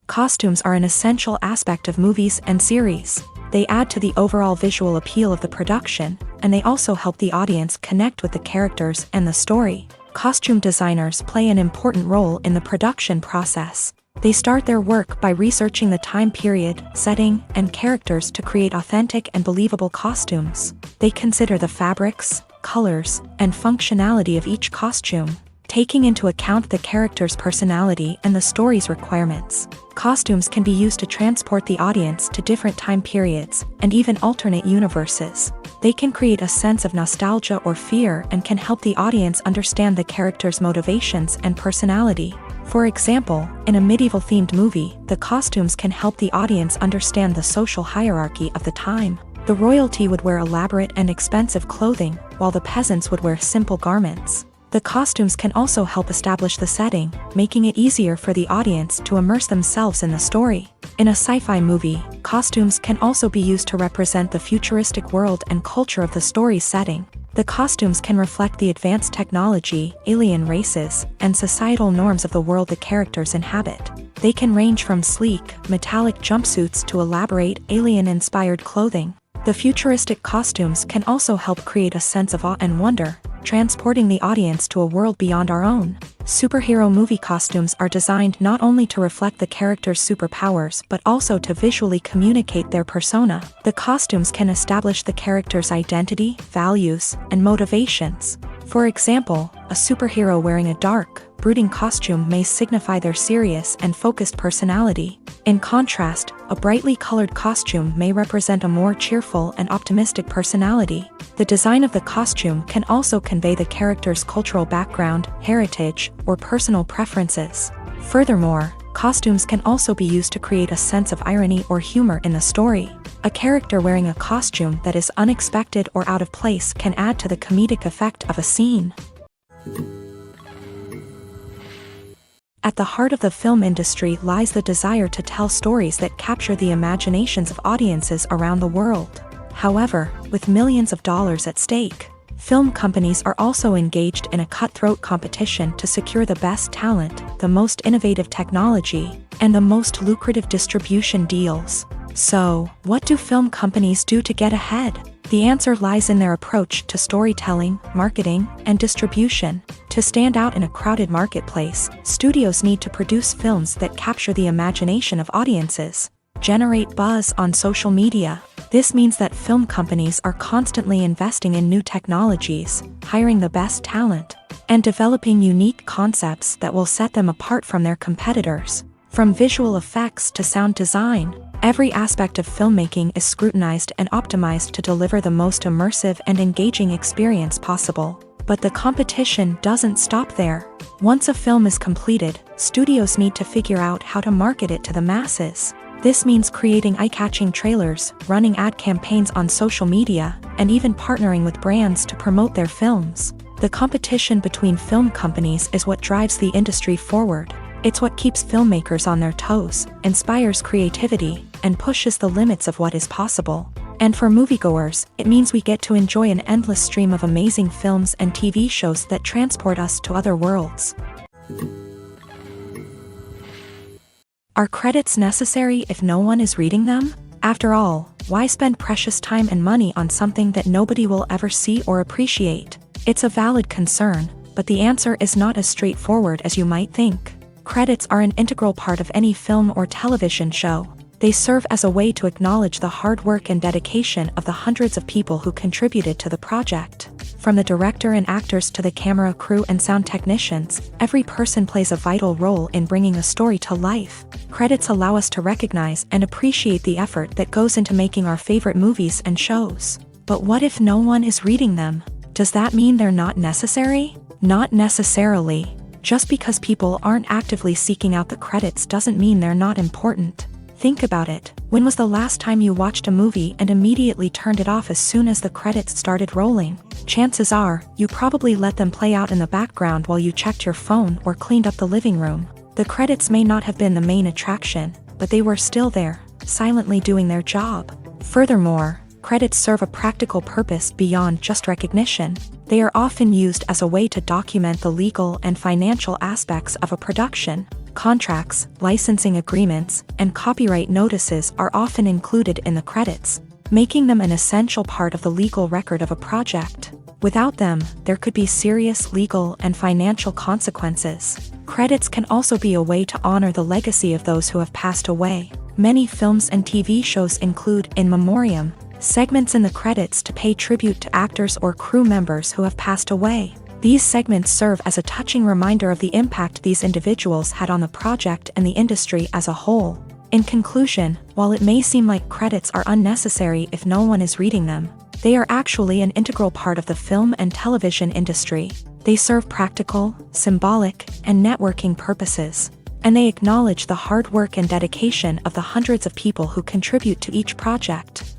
[SPEAKER 2] Costumes are an essential aspect of movies and series. They add to the overall visual appeal of the production, and they also help the audience connect with the characters and the story. Costume designers play an important role in the production process. They start their work by researching the time period, setting, and characters to create authentic and believable costumes. They consider the fabrics, colors, and functionality of each costume, taking into account the character's personality and the story's requirements. Costumes can be used to transport the audience to different time periods and even alternate universes. They can create a sense of nostalgia or fear and can help the audience understand the character's motivations and personality. For example, in a medieval-themed movie, the costumes can help the audience understand the social hierarchy of the time. The royalty would wear elaborate and expensive clothing, while the peasants would wear simple garments. The costumes can also help establish the setting, making it easier for the audience to immerse themselves in the story. In a sci-fi movie, costumes can also be used to represent the futuristic world and culture of the story's setting. The costumes can reflect the advanced technology, alien races, and societal norms of the world the characters inhabit. They can range from sleek, metallic jumpsuits to elaborate, alien-inspired clothing. The futuristic costumes can also help create a sense of awe and wonder, transporting the audience to a world beyond our own. Superhero movie costumes are designed not only to reflect the character's superpowers but also to visually communicate their persona. The costumes can establish the character's identity, values, and motivations. For example, a superhero wearing a dark, brooding costume may signify their serious and focused personality. In contrast, a brightly colored costume may represent a more cheerful and optimistic personality. The design of the costume can also convey the character's cultural background, heritage, or personal preferences. Furthermore, costumes can also be used to create a sense of irony or humor in the story. A character wearing a costume that is unexpected or out of place can add to the comedic effect of a scene. At the heart of the film industry lies the desire to tell stories that capture the imaginations of audiences around the world. However, with millions of dollars at stake, film companies are also engaged in a cutthroat competition to secure the best talent, the most innovative technology, and the most lucrative distribution deals. So, what do film companies do to get ahead? The answer lies in their approach to storytelling, marketing, and distribution. To stand out in a crowded marketplace, studios need to produce films that capture the imagination of audiences, generate buzz on social media. This means that film companies are constantly investing in new technologies, hiring the best talent, and developing unique concepts that will set them apart from their competitors. From visual effects to sound design, every aspect of filmmaking is scrutinized and optimized to deliver the most immersive and engaging experience possible. But the competition doesn't stop there. Once a film is completed, studios need to figure out how to market it to the masses. This means creating eye-catching trailers, running ad campaigns on social media, and even partnering with brands to promote their films. The competition between film companies is what drives the industry forward. It's what keeps filmmakers on their toes, inspires creativity, and pushes the limits of what is possible. And for moviegoers, it means we get to enjoy an endless stream of amazing films and TV shows that transport us to other worlds. Are credits necessary if no one is reading them? After all, why spend precious time and money on something that nobody will ever see or appreciate? It's a valid concern, but the answer is not as straightforward as you might think. Credits are an integral part of any film or television show. They serve as a way to acknowledge the hard work and dedication of the hundreds of people who contributed to the project. From the director and actors to the camera crew and sound technicians, every person plays a vital role in bringing a story to life. Credits allow us to recognize and appreciate the effort that goes into making our favorite movies and shows. But what if no one is reading them? Does that mean they're not necessary? Not necessarily. Just because people aren't actively seeking out the credits doesn't mean they're not important. Think about it. When was the last time you watched a movie and immediately turned it off as soon as the credits started rolling? Chances are, you probably let them play out in the background while you checked your phone or cleaned up the living room. The credits may not have been the main attraction, but they were still there, silently doing their job. Furthermore, credits serve a practical purpose beyond just recognition. They are often used as a way to document the legal and financial aspects of a production. Contracts, licensing agreements, and copyright notices are often included in the credits, making them an essential part of the legal record of a project. Without them, there could be serious legal and financial consequences. Credits can also be a way to honor the legacy of those who have passed away. Many films and TV shows include in memoriam segments in the credits to pay tribute to actors or crew members who have passed away. These segments serve as a touching reminder of the impact these individuals had on the project and the industry as a whole. In conclusion, while it may seem like credits are unnecessary if no one is reading them, they are actually an integral part of the film and television industry. They serve practical, symbolic, and networking purposes, and they acknowledge the hard work and dedication of the hundreds of people who contribute to each project.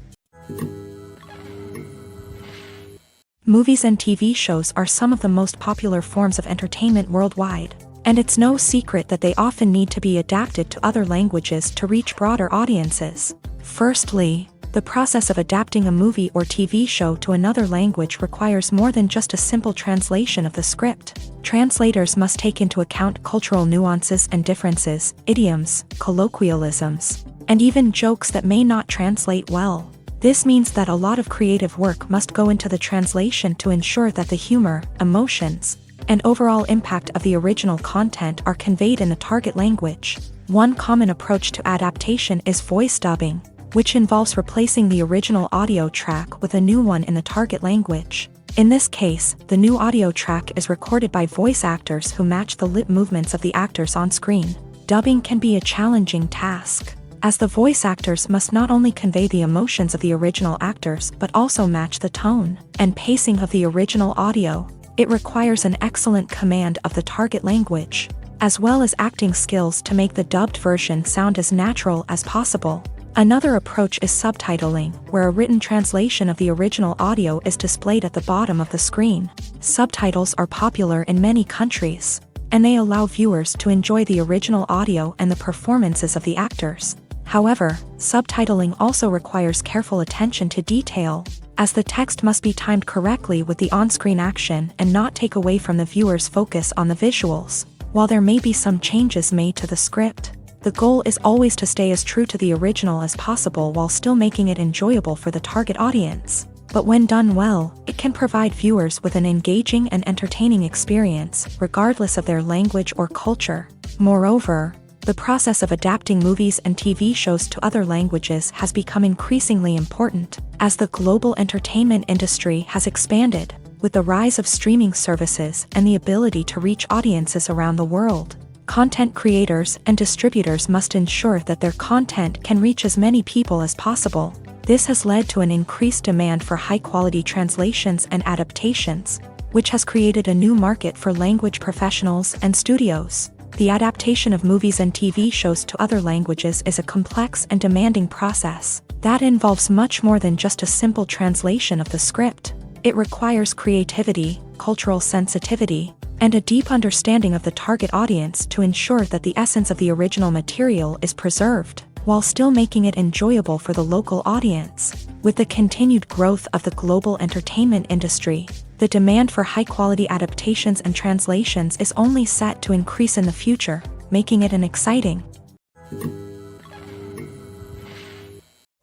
[SPEAKER 2] Movies and TV shows are some of the most popular forms of entertainment worldwide, and it's no secret that they often need to be adapted to other languages to reach broader audiences. Firstly, the process of adapting a movie or TV show to another language requires more than just a simple translation of the script. Translators must take into account cultural nuances and differences, idioms, colloquialisms, and even jokes that may not translate well. This means that a lot of creative work must go into the translation to ensure that the humor, emotions, and overall impact of the original content are conveyed in the target language. One common approach to adaptation is voice dubbing, which involves replacing the original audio track with a new one in the target language. In this case, the new audio track is recorded by voice actors who match the lip movements of the actors on screen. Dubbing can be a challenging task, as the voice actors must not only convey the emotions of the original actors but also match the tone and pacing of the original audio. It requires an excellent command of the target language, as well as acting skills to make the dubbed version sound as natural as possible. Another approach is subtitling, where a written translation of the original audio is displayed at the bottom of the screen. Subtitles are popular in many countries, and they allow viewers to enjoy the original audio and the performances of the actors. However, subtitling also requires careful attention to detail, as the text must be timed correctly with the on-screen action and not take away from the viewer's focus on the visuals. While there may be some changes made to the script, the goal is always to stay as true to the original as possible while still making it enjoyable for the target audience. But when done well, it can provide viewers with an engaging and entertaining experience, regardless of their language or culture. Moreover, the process of adapting movies and TV shows to other languages has become increasingly important, as the global entertainment industry has expanded, with the rise of streaming services and the ability to reach audiences around the world. Content creators and distributors must ensure that their content can reach as many people as possible. This has led to an increased demand for high-quality translations and adaptations, which has created a new market for language professionals and studios. The adaptation of movies and TV shows to other languages is a complex and demanding process that involves much more than just a simple translation of the script. It requires creativity, cultural sensitivity, and a deep understanding of the target audience to ensure that the essence of the original material is preserved, while still making it enjoyable for the local audience. With the continued growth of the global entertainment industry, the demand for high-quality adaptations and translations is only set to increase in the future, making it an exciting.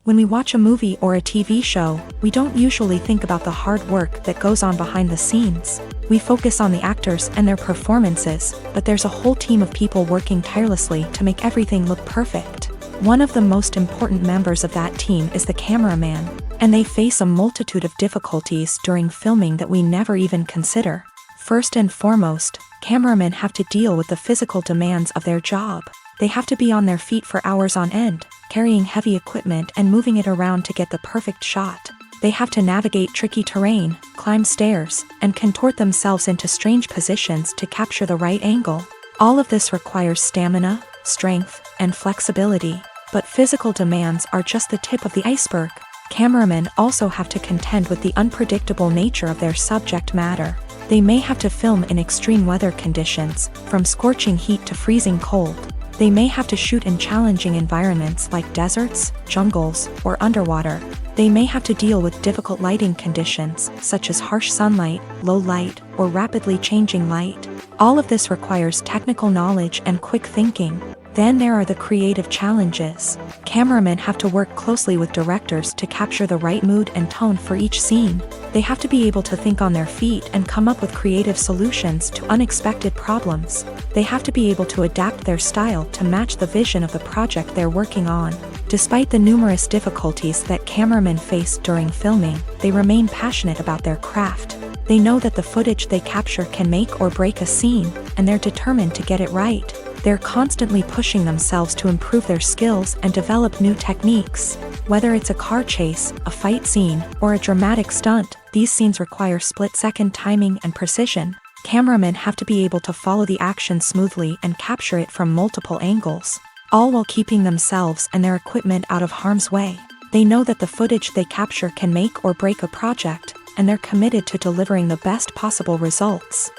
[SPEAKER 2] When we watch a movie or a TV show, we don't usually think about the hard work that goes on behind the scenes. We focus on the actors and their performances, but there's a whole team of people working tirelessly to make everything look perfect. One of the most important members of that team is the cameraman, and they face a multitude of difficulties during filming that we never even consider. First and foremost, cameramen have to deal with the physical demands of their job. They have to be on their feet for hours on end, carrying heavy equipment and moving it around to get the perfect shot. They have to navigate tricky terrain, climb stairs, and contort themselves into strange positions to capture the right angle. All of this requires stamina, strength, and flexibility. But physical demands are just the tip of the iceberg. Cameramen also have to contend with the unpredictable nature of their subject matter. They may have to film in extreme weather conditions, from scorching heat to freezing cold. They may have to shoot in challenging environments like deserts, jungles, or underwater. They may have to deal with difficult lighting conditions, such as harsh sunlight, low light, or rapidly changing light. All of this requires technical knowledge and quick thinking. Then there are the creative challenges. Cameramen have to work closely with directors to capture the right mood and tone for each scene. They have to be able to think on their feet and come up with creative solutions to unexpected problems. They have to be able to adapt their style to match the vision of the project they're working on. Despite the numerous difficulties that cameramen face during filming, they remain passionate about their craft. They know that the footage they capture can make or break a scene, and they're determined to get it right. They're constantly pushing themselves to improve their skills and develop new techniques. Whether it's a car chase, a fight scene, or a dramatic stunt, these scenes require split-second timing and precision. Cameramen have to be able to follow the action smoothly and capture it from multiple angles, all while keeping themselves and their equipment out of harm's way. They know that the footage they capture can make or break a project, and they're committed to delivering the best possible results.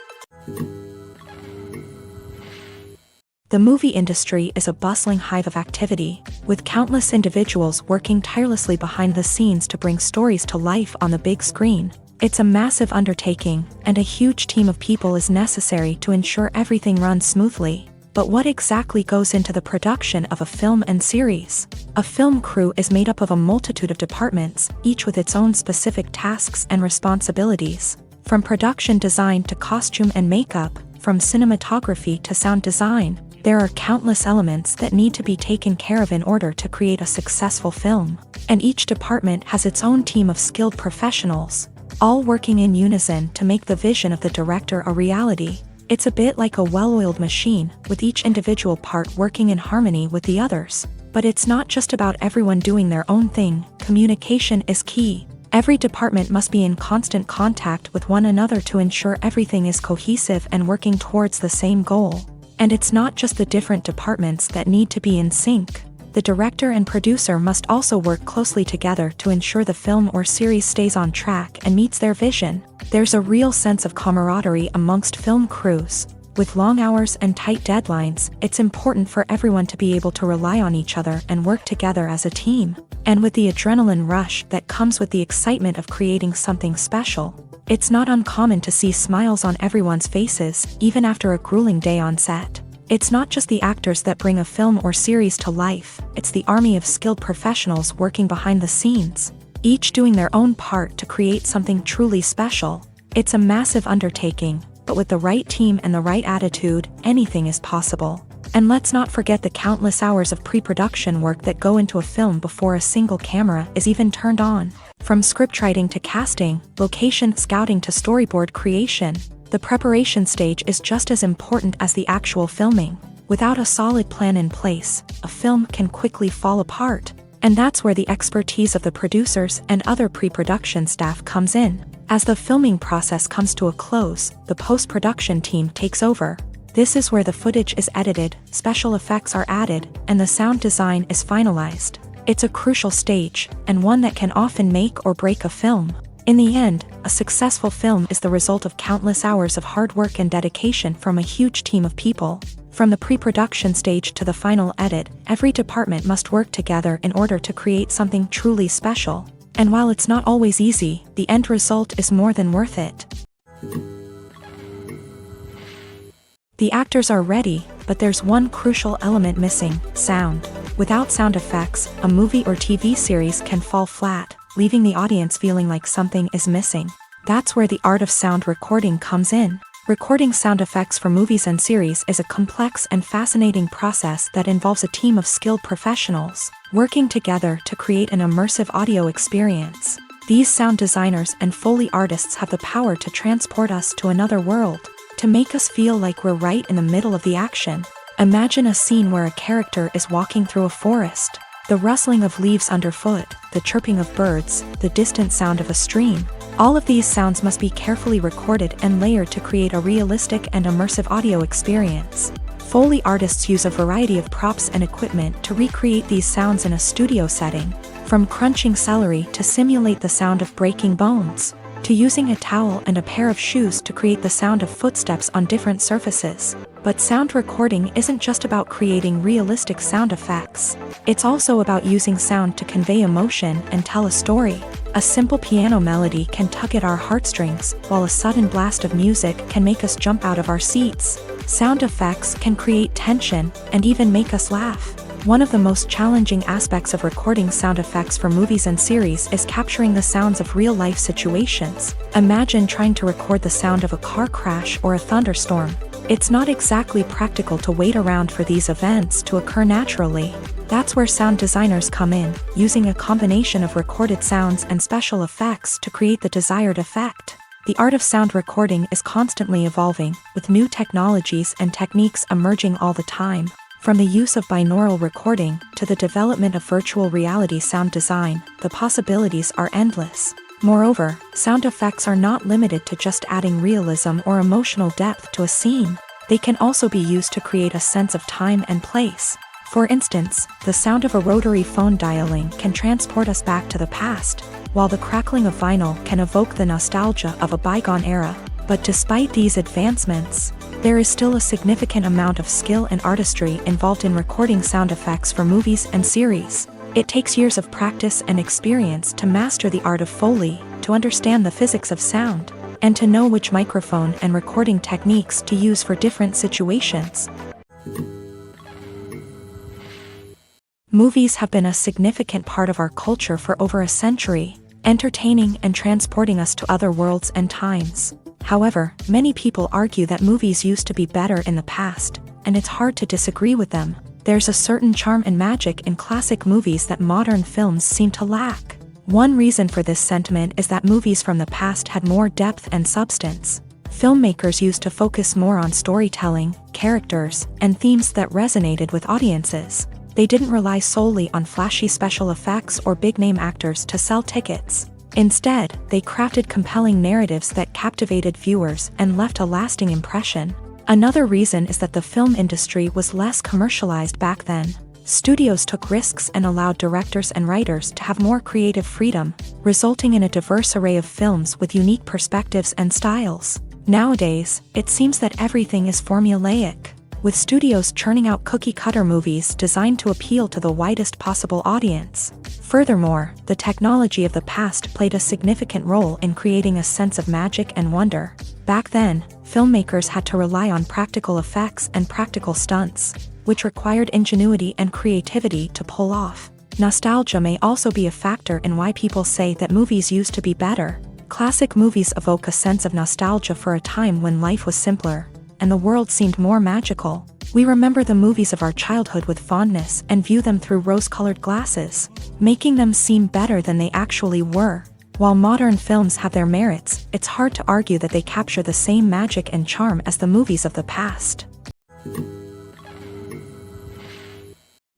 [SPEAKER 2] The movie industry is a bustling hive of activity, with countless individuals working tirelessly behind the scenes to bring stories to life on the big screen. It's a massive undertaking, and a huge team of people is necessary to ensure everything runs smoothly. But what exactly goes into the production of a film and series? A film crew is made up of a multitude of departments, each with its own specific tasks and responsibilities. From production design to costume and makeup, from cinematography to sound design, there are countless elements that need to be taken care of in order to create a successful film. And each department has its own team of skilled professionals, all working in unison to make the vision of the director a reality. It's a bit like a well-oiled machine, with each individual part working in harmony with the others. But it's not just about everyone doing their own thing. Communication is key. Every department must be in constant contact with one another to ensure everything is cohesive and working towards the same goal. And it's not just the different departments that need to be in sync. The director and producer must also work closely together to ensure the film or series stays on track and meets their vision. There's a real sense of camaraderie amongst film crews. With long hours and tight deadlines, it's important for everyone to be able to rely on each other and work together as a team. And with the adrenaline rush that comes with the excitement of creating something special, it's not uncommon to see smiles on everyone's faces, even after a grueling day on set. It's not just the actors that bring a film or series to life, it's the army of skilled professionals working behind the scenes, each doing their own part to create something truly special. It's a massive undertaking, but with the right team and the right attitude, anything is possible. And let's not forget the countless hours of pre-production work that go into a film before a single camera is even turned on. From scriptwriting to casting, location scouting to storyboard creation, the preparation stage is just as important as the actual filming. Without a solid plan in place, a film can quickly fall apart. And that's where the expertise of the producers and other pre-production staff comes in. As the filming process comes to a close, the post-production team takes over. This is where the footage is edited, special effects are added, and the sound design is finalized. It's a crucial stage, and one that can often make or break a film. In the end, a successful film is the result of countless hours of hard work and dedication from a huge team of people. From the pre-production stage to the final edit, every department must work together in order to create something truly special. And while it's not always easy, the end result is more than worth it. The actors are ready, but there's one crucial element missing: sound. Without sound effects, a movie or TV series can fall flat, leaving the audience feeling like something is missing. That's where the art of sound recording comes in. Recording sound effects for movies and series is a complex and fascinating process that involves a team of skilled professionals working together to create an immersive audio experience. These sound designers and Foley artists have the power to transport us to another world, to make us feel like we're right in the middle of the action. Imagine a scene where a character is walking through a forest. The rustling of leaves underfoot, the chirping of birds, the distant sound of a stream. All of these sounds must be carefully recorded and layered to create a realistic and immersive audio experience. Foley artists use a variety of props and equipment to recreate these sounds in a studio setting, from crunching celery to simulate the sound of breaking bones, to using a towel and a pair of shoes to create the sound of footsteps on different surfaces. But sound recording isn't just about creating realistic sound effects. It's also about using sound to convey emotion and tell a story. A simple piano melody can tug at our heartstrings, while a sudden blast of music can make us jump out of our seats. Sound effects can create tension and even make us laugh. One of the most challenging aspects of recording sound effects for movies and series is capturing the sounds of real-life situations. Imagine trying to record the sound of a car crash or a thunderstorm. It's not exactly practical to wait around for these events to occur naturally. That's where sound designers come in, using a combination of recorded sounds and special effects to create the desired effect. The art of sound recording is constantly evolving, with new technologies and techniques emerging all the time. From the use of binaural recording to the development of virtual reality sound design, the possibilities are endless. Moreover, sound effects are not limited to just adding realism or emotional depth to a scene. They can also be used to create a sense of time and place. For instance, the sound of a rotary phone dialing can transport us back to the past, while the crackling of vinyl can evoke the nostalgia of a bygone era. But despite these advancements, there is still a significant amount of skill and artistry involved in recording sound effects for movies and series. It takes years of practice and experience to master the art of Foley, to understand the physics of sound, and to know which microphone and recording techniques to use for different situations. Movies have been a significant part of our culture for over a century, entertaining and transporting us to other worlds and times. However, many people argue that movies used to be better in the past, and it's hard to disagree with them. There's a certain charm and magic in classic movies that modern films seem to lack. One reason for this sentiment is that movies from the past had more depth and substance. Filmmakers used to focus more on storytelling, characters, and themes that resonated with audiences. They didn't rely solely on flashy special effects or big-name actors to sell tickets. Instead, they crafted compelling narratives that captivated viewers and left a lasting impression. Another reason is that the film industry was less commercialized back then. Studios took risks and allowed directors and writers to have more creative freedom, resulting in a diverse array of films with unique perspectives and styles. Nowadays, it seems that everything is formulaic, with studios churning out cookie-cutter movies designed to appeal to the widest possible audience. Furthermore, the technology of the past played a significant role in creating a sense of magic and wonder. Back then, filmmakers had to rely on practical effects and practical stunts, which required ingenuity and creativity to pull off. Nostalgia may also be a factor in why people say that movies used to be better. Classic movies evoke a sense of nostalgia for a time when life was simpler, and the world seemed more magical. We remember the movies of our childhood with fondness and view them through rose-colored glasses, making them seem better than they actually were. While modern films have their merits, it's hard to argue that they capture the same magic and charm as the movies of the past.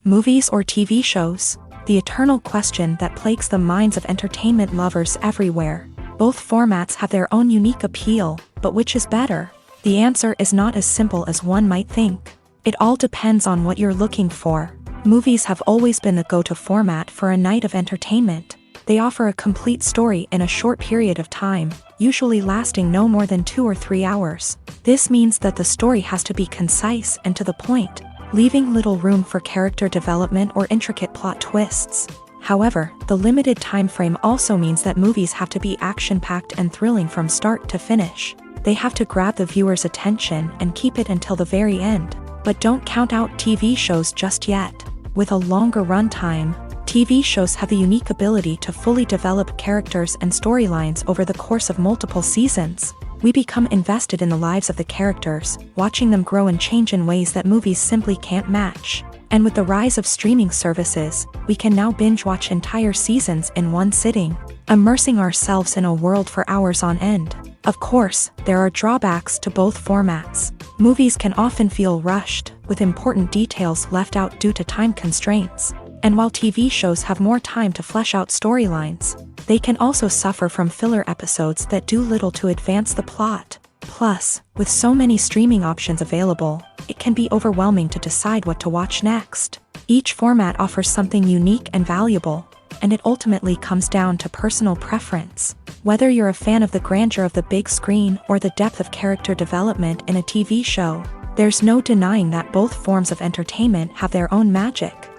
[SPEAKER 2] Movies or TV shows? The eternal question that plagues the minds of entertainment lovers everywhere. Both formats have their own unique appeal, but which is better? The answer is not as simple as one might think. It all depends on what you're looking for. Movies have always been the go-to format for a night of entertainment. They offer a complete story in a short period of time, usually lasting no more than 2 or 3 hours. This means that the story has to be concise and to the point, leaving little room for character development or intricate plot twists. However, the limited time frame also means that movies have to be action-packed and thrilling from start to finish. They have to grab the viewer's attention and keep it until the very end. But don't count out TV shows just yet. With a longer runtime, TV shows have the unique ability to fully develop characters and storylines over the course of multiple seasons. We become invested in the lives of the characters, watching them grow and change in ways that movies simply can't match. And with the rise of streaming services, we can now binge-watch entire seasons in one sitting, immersing ourselves in a world for hours on end. Of course, there are drawbacks to both formats. Movies can often feel rushed, with important details left out due to time constraints. And while TV shows have more time to flesh out storylines, they can also suffer from filler episodes that do little to advance the plot. Plus, with so many streaming options available, it can be overwhelming to decide what to watch next. Each format offers something unique and valuable, and it ultimately comes down to personal preference. Whether you're a fan of the grandeur of the big screen or the depth of character development in a TV show, there's no denying that both forms of entertainment have their own magic.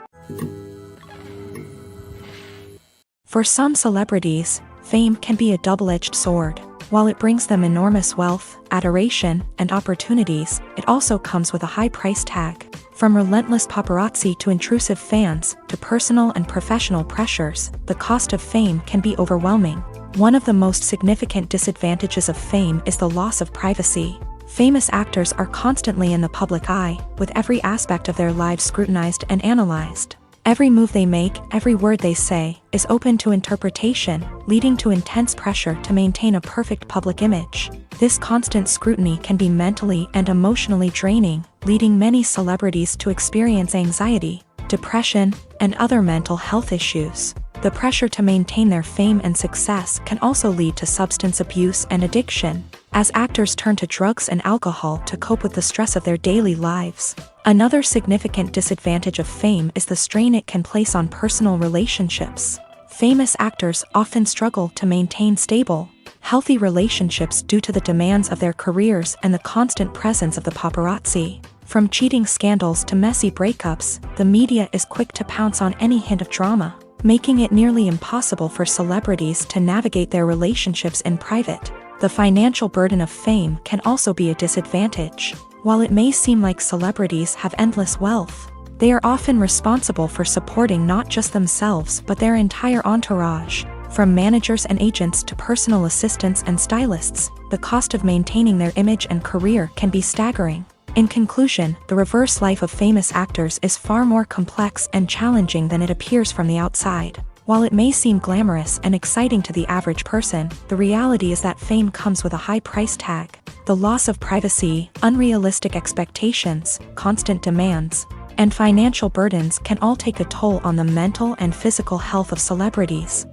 [SPEAKER 2] For some celebrities, fame can be a double-edged sword. While it brings them enormous wealth, adoration, and opportunities, it also comes with a high price tag. From relentless paparazzi to intrusive fans, to personal and professional pressures, the cost of fame can be overwhelming. One of the most significant disadvantages of fame is the loss of privacy. Famous actors are constantly in the public eye, with every aspect of their lives scrutinized and analyzed. Every move they make, every word they say, is open to interpretation, leading to intense pressure to maintain a perfect public image. This constant scrutiny can be mentally and emotionally draining, leading many celebrities to experience anxiety, depression, and other mental health issues. The pressure to maintain their fame and success can also lead to substance abuse and addiction, as actors turn to drugs and alcohol to cope with the stress of their daily lives. Another significant disadvantage of fame is the strain it can place on personal relationships. Famous actors often struggle to maintain stable, healthy relationships due to the demands of their careers and the constant presence of the paparazzi. From cheating scandals to messy breakups, the media is quick to pounce on any hint of drama, making it nearly impossible for celebrities to navigate their relationships in private. The financial burden of fame can also be a disadvantage. While it may seem like celebrities have endless wealth, they are often responsible for supporting not just themselves but their entire entourage. From managers and agents to personal assistants and stylists, the cost of maintaining their image and career can be staggering. In conclusion, the reverse life of famous actors is far more complex and challenging than it appears from the outside. While it may seem glamorous and exciting to the average person, the reality is that fame comes with a high price tag. The loss of privacy, unrealistic expectations, constant demands, and financial burdens can all take a toll on the mental and physical health of celebrities.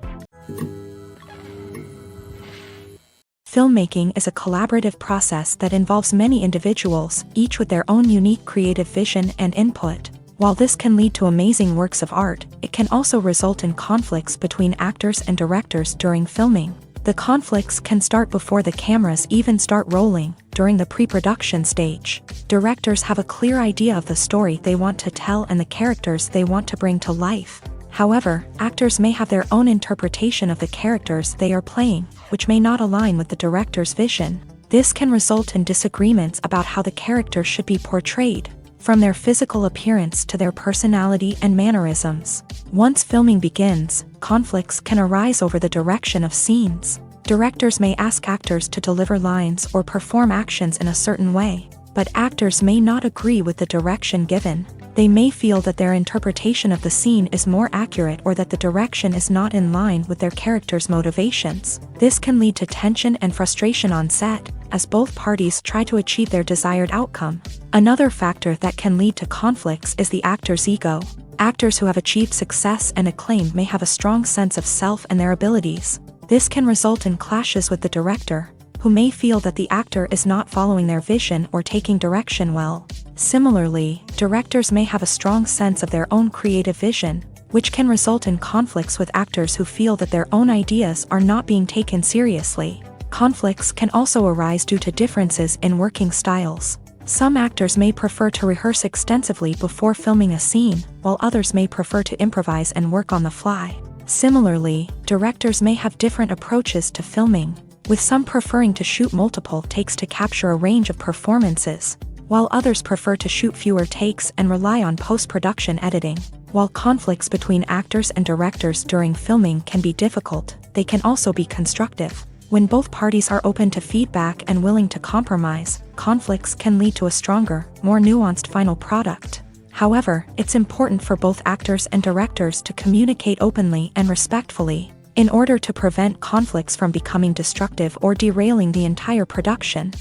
[SPEAKER 2] Filmmaking is a collaborative process that involves many individuals, each with their own unique creative vision and input. While this can lead to amazing works of art, it can also result in conflicts between actors and directors during filming. The conflicts can start before the cameras even start rolling, during the pre-production stage. Directors have a clear idea of the story they want to tell and the characters they want to bring to life. However, actors may have their own interpretation of the characters they are playing, which may not align with the director's vision. This can result in disagreements about how the character should be portrayed, from their physical appearance to their personality and mannerisms. Once filming begins, conflicts can arise over the direction of scenes. Directors may ask actors to deliver lines or perform actions in a certain way, but actors may not agree with the direction given. They may feel that their interpretation of the scene is more accurate or that the direction is not in line with their character's motivations. This can lead to tension and frustration on set, as both parties try to achieve their desired outcome. Another factor that can lead to conflicts is the actor's ego. Actors who have achieved success and acclaim may have a strong sense of self and their abilities. This can result in clashes with the director, who may feel that the actor is not following their vision or taking direction well. Similarly, directors may have a strong sense of their own creative vision, which can result in conflicts with actors who feel that their own ideas are not being taken seriously. Conflicts can also arise due to differences in working styles. Some actors may prefer to rehearse extensively before filming a scene, while others may prefer to improvise and work on the fly. Similarly, directors may have different approaches to filming, with some preferring to shoot multiple takes to capture a range of performances, while others prefer to shoot fewer takes and rely on post-production editing. While conflicts between actors and directors during filming can be difficult, they can also be constructive. When both parties are open to feedback and willing to compromise, conflicts can lead to a stronger, more nuanced final product. However, it's important for both actors and directors to communicate openly and respectfully, in order to prevent conflicts from becoming destructive or derailing the entire production.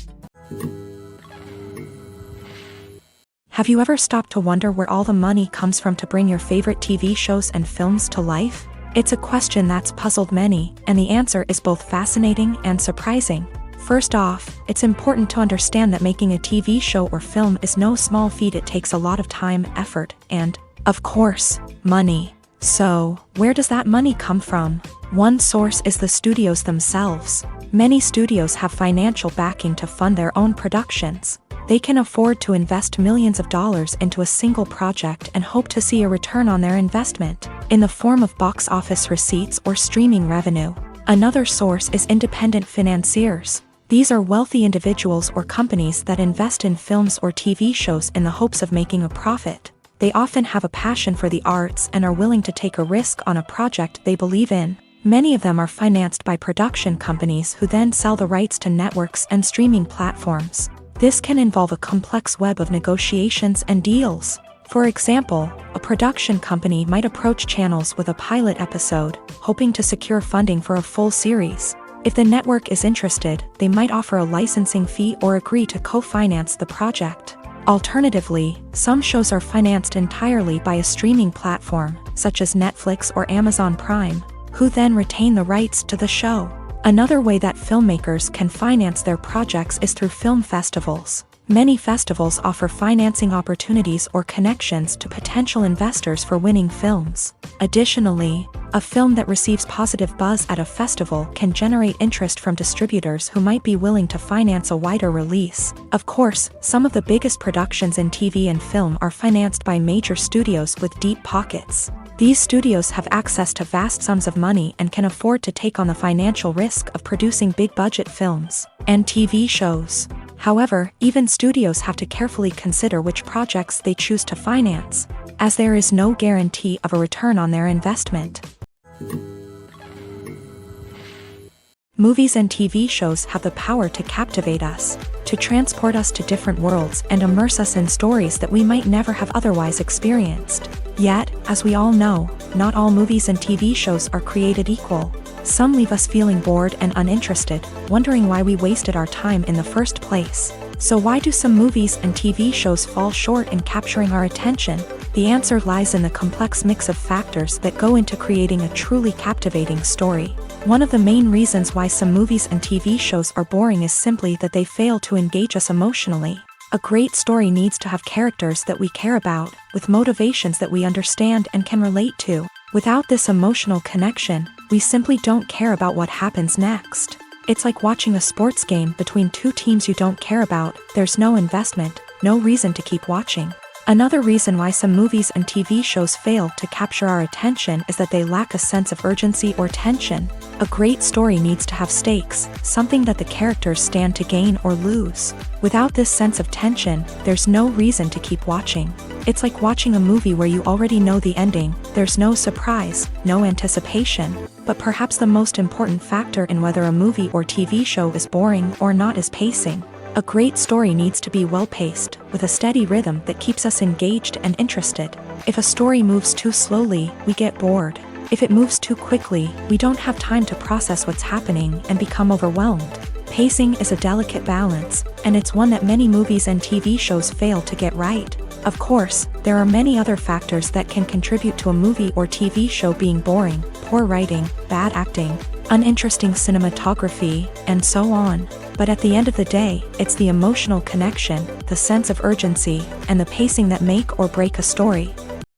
[SPEAKER 2] Have you ever stopped to wonder where all the money comes from to bring your favorite TV shows and films to life? It's a question that's puzzled many, and the answer is both fascinating and surprising. First off, it's important to understand that making a TV show or film is no small feat. It takes a lot of time, effort, and, of course, money. So, where does that money come from? One source is the studios themselves. Many studios have financial backing to fund their own productions. They can afford to invest millions of dollars into a single project and hope to see a return on their investment, in the form of box office receipts or streaming revenue. Another source is independent financiers. These are wealthy individuals or companies that invest in films or TV shows in the hopes of making a profit. They often have a passion for the arts and are willing to take a risk on a project they believe in. Many of them are financed by production companies who then sell the rights to networks and streaming platforms. This can involve a complex web of negotiations and deals. For example, a production company might approach channels with a pilot episode, hoping to secure funding for a full series. If the network is interested, they might offer a licensing fee or agree to co-finance the project. Alternatively, some shows are financed entirely by a streaming platform, such as Netflix or Amazon Prime, who then retain the rights to the show. Another way that filmmakers can finance their projects is through film festivals. Many festivals offer financing opportunities or connections to potential investors for winning films. Additionally, a film that receives positive buzz at a festival can generate interest from distributors who might be willing to finance a wider release. Of course, some of the biggest productions in TV and film are financed by major studios with deep pockets. These studios have access to vast sums of money and can afford to take on the financial risk of producing big-budget films and TV shows. However, even studios have to carefully consider which projects they choose to finance, as there is no guarantee of a return on their investment. Movies and TV shows have the power to captivate us, to transport us to different worlds and immerse us in stories that we might never have otherwise experienced. Yet, as we all know, not all movies and TV shows are created equal. Some leave us feeling bored and uninterested, wondering why we wasted our time in the first place. So why do some movies and TV shows fall short in capturing our attention? The answer lies in the complex mix of factors that go into creating a truly captivating story. One of the main reasons why some movies and TV shows are boring is simply that they fail to engage us emotionally. A great story needs to have characters that we care about, with motivations that we understand and can relate to. Without this emotional connection, we simply don't care about what happens next. It's like watching a sports game between two teams you don't care about. There's no investment, no reason to keep watching. Another reason why some movies and TV shows fail to capture our attention is that they lack a sense of urgency or tension. A great story needs to have stakes, something that the characters stand to gain or lose. Without this sense of tension, there's no reason to keep watching. It's like watching a movie where you already know the ending. There's no surprise, no anticipation. But perhaps the most important factor in whether a movie or TV show is boring or not is pacing. A great story needs to be well-paced, with a steady rhythm that keeps us engaged and interested. If a story moves too slowly, we get bored. If it moves too quickly, we don't have time to process what's happening and become overwhelmed. Pacing is a delicate balance, and it's one that many movies and TV shows fail to get right. Of course, there are many other factors that can contribute to a movie or TV show being boring: poor writing, bad acting, uninteresting cinematography, and so on. But at the end of the day, it's the emotional connection, the sense of urgency, and the pacing that make or break a story.